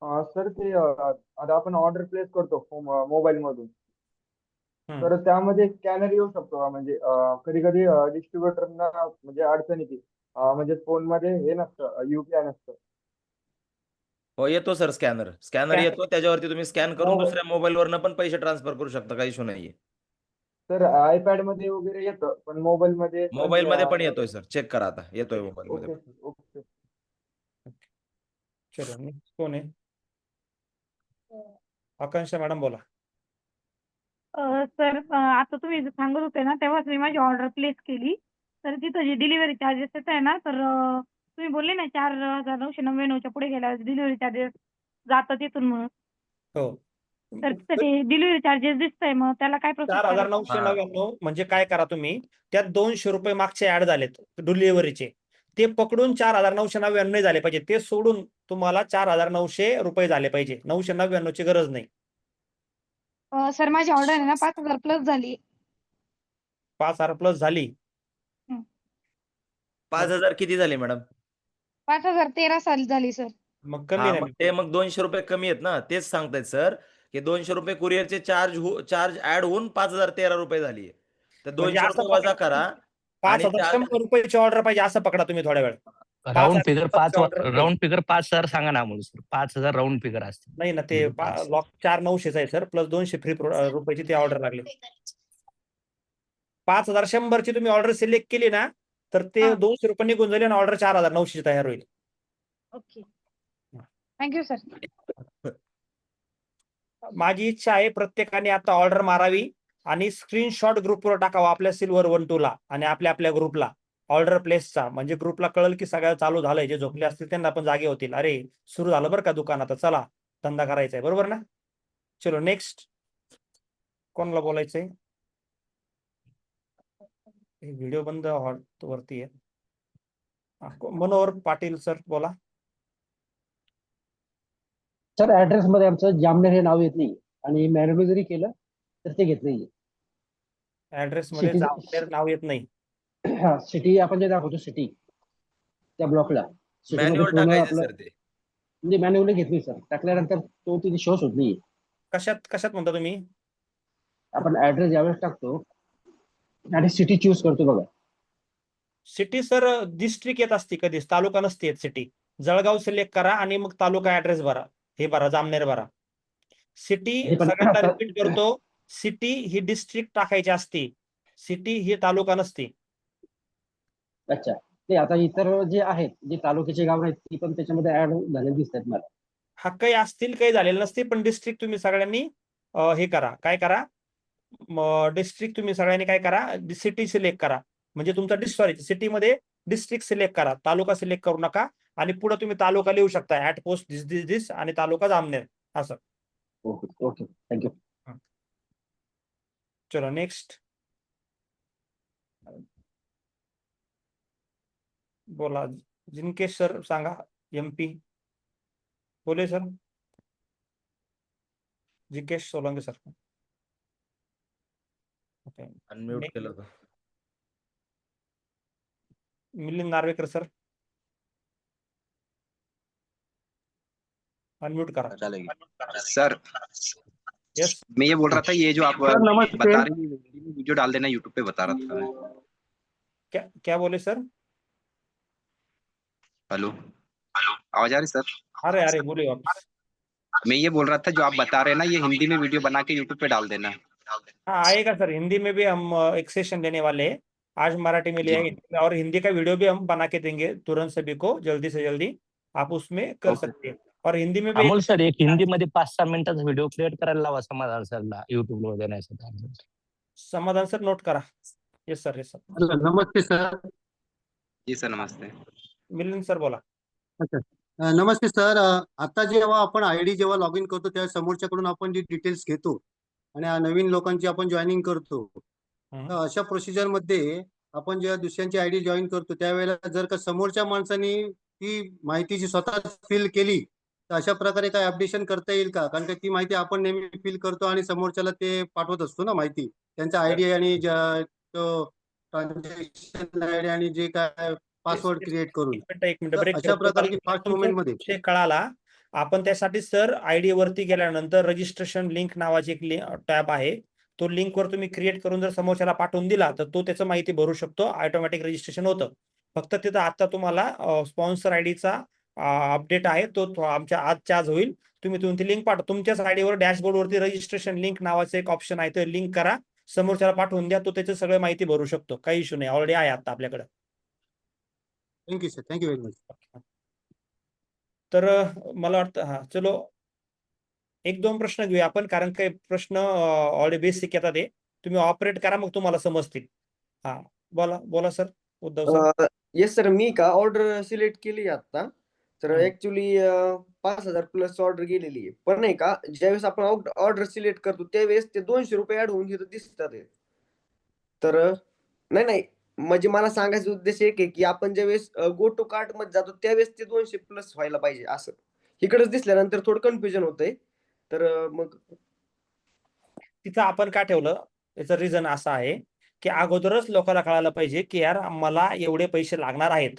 सर ते आता आपण ऑर्डर प्लेस करतो मोबाईल मधून, हम्म. तर त्यामध्ये स्कॅनर येऊ शकतो का? म्हणजे कधी कधी डिस्ट्रीब्युटरना म्हणजे अडचण येते, म्हणजे फोन मध्ये हे नसतं, UPI नसतं. हो, येतो सर स्कॅनर Scan- येतो, त्याच्यावरती तुम्ही स्कॅन करून मोबाईल- दुसऱ्या मोबाईलवरनं पण पैसे ट्रान्सफर करू शकता, काही इशू नाहीये. तर आयपॅड मध्ये वगैरे येतं, पण मोबाईल मध्ये पण मोबाईलमध्ये पण येतोय सर, चेक करा आता, येतोय मोबाईलमध्ये ओके पण. ओके. चलो next कोण आहे? आकांक्षा मॅडम बोला. सर आता तुम्ही जे सांगत होते ना तेव्हाच मी माझी ऑर्डर प्लेस केली. तर तिथं जे डिलिव्हरी चार्जेस येत आहे ना, तर तुम्ही बोलले ना 4,999च्या पुढे गेल्यावर डिलिव्हरी चार्जेस जातं तिथून म्हणून. हो. तर तिथं ते डिलिव्हरी चार्जेस दिसतंय, मग त्याला काय प्रोसेस करायची? 4,999 म्हणजे काय करा तुम्ही, त्यात 200 रुपये मागचे ऍड झालेत डिलिव्हरीचे, ते पकडून 4,999 झाले पाहिजे. ते सोडून तुम्हाला 4,900 रुपये झाले पाहिजे. 999 ची गरज नाही. सर माझी ऑर्डर आहे ना 5,000 प्लस झाली. 5,000 प्लस झाली. 5,000 किती झाले मॅडम? 5,013 साली झाली सर. मग कमी हा, नाही. मग ते मग 200 रुपये कमी आहेत ना, तेच सांगतायत सर की 200 रुपये कुरिअरचे चार्ज ऍड होऊन 5,013 रुपये झाली. तर म्हणजे 200 असं रुपये वजा पकडा, करा आणि 5,100 रुपयाची ऑर्डर पाहिजे असं पकडा तुम्ही थोड्या वेळ. राऊंड फिगर 5,000 सांगा ना आम्हाला सर. 5,000 राऊंड फिगर असते. नाही ना, ते लॉक 4,900 आहे सर, प्लस 200 फ्री रुपयाची ती ऑर्डर लागली. 5,100 ची तुम्ही ऑर्डर सिलेक्ट केली ना, तर ते 200 रुपये निघून जाईल आणि ऑर्डर 4,900 तयार होईल. Okay, thank you sir. माझी इच्छा आहे प्रत्येकाने आता ऑर्डर मारावी आणि स्क्रीनशॉट ग्रुपवर टाकावा आपल्या सिल्वर 1-2 ला आणि आपल्या ग्रुपला ऑर्डर प्लेसचा, म्हणजे ग्रुपला कळेल की सगळं चालू झालंय. जे झोपले असतील त्यांना पण जागे होतील, अरे सुरू झालं बरं का दुकान, आता चला धंदा करायचा आहे. बरोबर ना? चलो नेक्स्ट कोणाला बोलायचंय? व्हिडिओ बंद वरती आहे. मनोहर पाटील सर बोला. सर ऍड्रेस मध्ये आमचं जामनेर हे नाव येत नाही आणि मॅन्युअली जरी केलं तर ते घेत नाहीये. ऍड्रेस मध्ये City- जामनेर नाव येत नाही. हा, सिटी आपण जे दाखवतो सिटी त्या ब्लॉकला मॅन्युअल टाकायचं सर ते. म्हणजे मॅन्युअली घेत नाही सर. टाकल्यानंतर तो तिथे शोच होत नाही. कशात म्हणता तुम्ही? आपण ऍड्रेस ज्यावेळेस टाकतो आणि सिटी चूज करतो बघा. सिटी सर डिस्ट्रिक्ट येत असते, कधीच तालुका नसते येत सिटी. जळगाव सिलेक्ट करा आणि मग तालुका ऍड्रेस भरा, हे भरा जामनेर भरा. सिटी हे पण सगळ्यांना आता- रिपीट करतो, सिटी ही डिस्ट्रिक्ट टाकायची असते, सिटी ही तालुका नसते. अच्छा, ते आता इतर जे आहेत जे तालुक्याचे गाव आहेत ती पण त्याच्यामध्ये ऍड झालेली दिसतात मला. हा, काही असतील काही झालेलं नसते, पण डिस्ट्रिक्ट तुम्ही सगळ्यांनी हे करा, काय करा, डिस्ट्रिक्ट तुम्ही सगळ्यांनी काय करा, सिटी सिलेक्ट करा. म्हणजे तुमचा सिटीमध्ये डिस्ट्रिक्ट सिलेक्ट करा, तालुका सिलेक्ट करू नका. आणि पुढे तुम्ही तालुका लिहू शकता, ऍट पोस्ट दिस आणि तालुका जामनेर असं. Okay okay, thank you. चलो नेक्स्ट बोला. जिनकेश सर सांगा, MP बोले sir. Jinkesh Solanke sir. Okay, unmute केलं होतं. मिलिंद नार्वेकर सर, अनम्यूट करा. सर यस, मैं ये बोल रहा था, ये जो आप सर, नमस्ते. बता रहे हैं वीडियो डाल देना यूट्यूब पे, बता रहा था मैं। क्या बोले सर? हेलो आवाज आ रही सर? अरे बोलिए वापस. मैं ये बोल रहा था, जो आप बता रहे हैं ना, ये हिंदी में वीडियो बना के यूट्यूब पे डाल देना। हाँ, आएगा सर, हिंदी में भी हम एक सेशन देने वाले हैं. आज मराठी में लिया है और हिंदी का वीडियो भी हम बना के देंगे तुरंत सभी को, जल्दी से जल्दी आप उसमें कर सकते हैं. और हिंदी में भी अमोल सर, एक हिंदी मध्ये 5-6 मिनिटाचा व्हिडिओ क्रिएट करायला लावा समाधान सरला युट्यूब वर देण्यासाठी. समाधान सर नोट करा. Yes sir, yes sir. नमस्ते सर. जी सर, नमस्ते. मिलिंद सर बोला. अच्छा, नमस्ते सर. आता जेव्हा आपण आयडी जेव्हा लॉग इन करतो तेव्हा समोरच्याकडून आपण जी डिटेल्स घेतो आणि नवीन लोकांची आपण जॉईनिंग करतो, तर अशा प्रोसिजर मध्ये आपण जेव्हा दुसऱ्यांची आयडी जॉईन करतो त्यावेळेला जर का समोरच्या माणसाने ती माहिती जी स्वतः फिल केली तर अशा प्रकारे काय अपडेशन करता येईल का? कारण की ती माहिती आपण नेहमी फिल करतो आणि समोरच्याला ते पाठवत असतो ना माहिती, त्यांचा आयडी आणि ट्रान्झॅक्शन आयडी आणि जे काय पासवर्ड क्रिएट करून. एक मिनिट ब्रेक. अशा प्रकारची फास्ट मुवमेंट मध्ये विषय कळाला. आपण त्यासाठी सर आयडी वरती गेल्यानंतर रजिस्ट्रेशन लिंक नावाची एक टॅब आहे. तो लिंकवर तुम्ही क्रिएट करून जर समोरच्याला पाठवून दिला तर तो त्याचं माहिती भरू शकतो, ऑटोमॅटिक रजिस्ट्रेशन होतं. फक्त तिथं आता तुम्हाला स्पॉन्सर आयडीचा अपडेट आहे, तो आमच्या आजच्या आज होईल. तुम्ही ती लिंक पाठवा तुमच्याच आयडीवर डॅशबोर्डवरती रजिस्ट्रेशन लिंक नावाचं एक ऑप्शन आहे, ते लिंक करा, समोरच्याला पाठवून द्या, तो त्याची सगळी माहिती भरू शकतो. काही इश्यू नाही, ऑलरेडी आहे आता आपल्याकडे. Thank you sir, thank you very much. तर मला वाटतं हा चलो 1-2 प्रश्न घेऊया आपण, कारण काही प्रश्न ऑलरेडी बेसिक येतात. ते तुम्ही ऑपरेट करा, मग तुम्हाला समजतील. हा बोला sir, Uddhav sir. Yes sir, मी का ऑर्डर सिलेक्ट केली आता, तर ऍक्च्युली 5,000 प्लस ऑर्डर गेलेली आहे. पण नाही का, ज्यावेळेस आपण ऑर्डर सिलेक्ट करतो त्यावेळेस ते 200 रुपये ऍड होऊन तिथं दिसतात. तर नाही म्हणजे मला सांगायचा उद्देश एक आहे की आपण ज्यावेळेस गो टू कार्ट मध्ये जातो त्यावेळेस ते 200 प्लस व्हायला पाहिजे. असं इकडेच दिसल्यानंतर थोडं कन्फ्युजन होतंय. तर मग तिथं आपण का ठेवलं, याचं रिझन असं आहे की अगोदरच लोकांना कळायला पाहिजे की यार मला एवढे पैसे लागणार आहेत.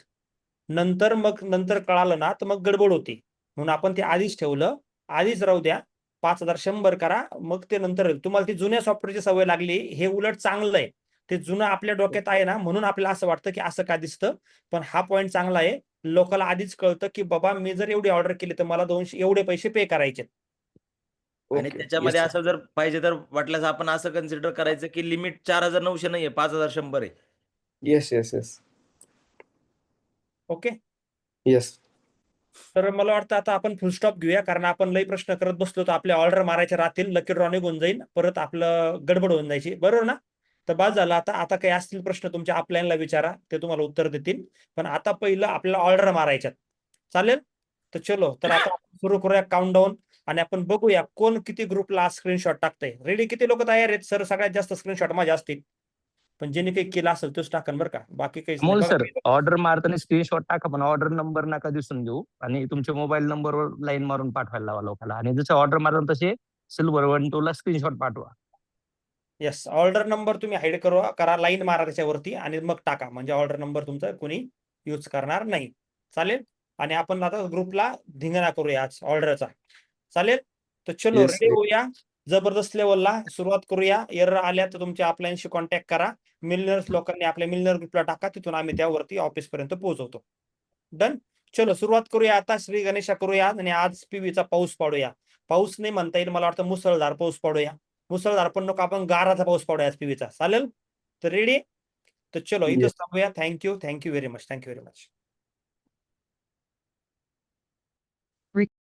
नंतर कळालं ना तर मग गडबड होती, म्हणून आपण ते आधीच ठेवलं. आधीच राहू द्या, 5,100 करा, मग ते नंतर होईल. तुम्हाला ती जुन्या सॉफ्टवेअरची सवय लागली, हे उलट चांगलं आहे. ते जुनं आपल्या डोक्यात आहे ना, म्हणून आपल्याला असं वाटतं की असं का दिसतं. पण हा पॉईंट चांगला आहे, लोकांना आधीच कळतं की बाबा मी जर एवढी ऑर्डर केली तर मला 200 एवढे पैसे पे करायचे. आणि त्याच्यामध्ये असं जर पाहिजे तर वाटल्यास आपण असं कन्सिडर करायचं की लिमिट 4,900 नाहीये, 5,100 आहे. येस. ओके. येस. तर मला वाटतं आता आपण फुल स्टॉप घेऊया, कारण आपण लई प्रश्न करत बसलो तर आपल्या ऑर्डर मारायच्या राहतील, लकी ड्रॉ निघून जाईल, परत आपलं गडबड होऊन जायची. बरोबर ना? तर बाद झालं. आता काही असतील प्रश्न तुमच्या अपलाईनला विचारा, ते तुम्हाला उत्तर देतील. पण आता पहिलं आपल्याला ऑर्डर मारायच्यात. चालेल? तर चलो, तर आता सुरू करूया काउंटडाऊन आणि आपण बघूया कोण किती ग्रुपला स्क्रीनशॉट टाकतंय. रेडी किती लोक तयार आहेत? सर सगळ्यात जास्त स्क्रीनशॉट माझे असतील, पण ज्यांनी काही केलं असेल तोच टाकन बरं का, बाकी काहीच नाही. सर बघा, ऑर्डर मारताना स्क्रीनशॉट टाका, पण ऑर्डर नंबर नका दिसून देऊ आणि तुमच्या मोबाईल नंबरवर लाईन मारून पाठवायला लावा लोकांना. आणि जसं ऑर्डर मारताना तसे सिल्वर 1-2 ला स्क्रीनशॉट पाठवा. येस, ऑर्डर नंबर तुम्ही हाईड करा, लाईन मारा त्याच्यावरती आणि मग टाका, म्हणजे ऑर्डर नंबर तुमचा कोणी यूज करणार नाही. चालेल? आणि आपण आता ग्रुपला धिंगाणा करूया आज ऑर्डरचा. चालेल? तर चलो Yes, रेडी yes. होऊया, जबरदस्त लेवलला सुरुवात करूया. एरर आल्या तर तुमच्या अपलाईनशी कॉन्टॅक्ट करा. मिलियनर्स लोकांनी आपल्या मिलियनर ग्रुपला टाका, तिथून आम्ही त्यावरती ऑफिस पर्यंत पोहोचवतो. डन. चलो सुरुवात करूया आता. श्री गणेशा करूया आणि आज पीव्हीचा पाऊस पाडूया. पाऊस नाही म्हणता येईल, मला वाटतं मुसळधार पाऊस पाडूया. मुसळधार पण नको, आपण गाराचा पाऊस पाडूया आज पीव्हीचा. चालेल? तर रेडी? तर चलो इथंच थांबूया. Thank you very much.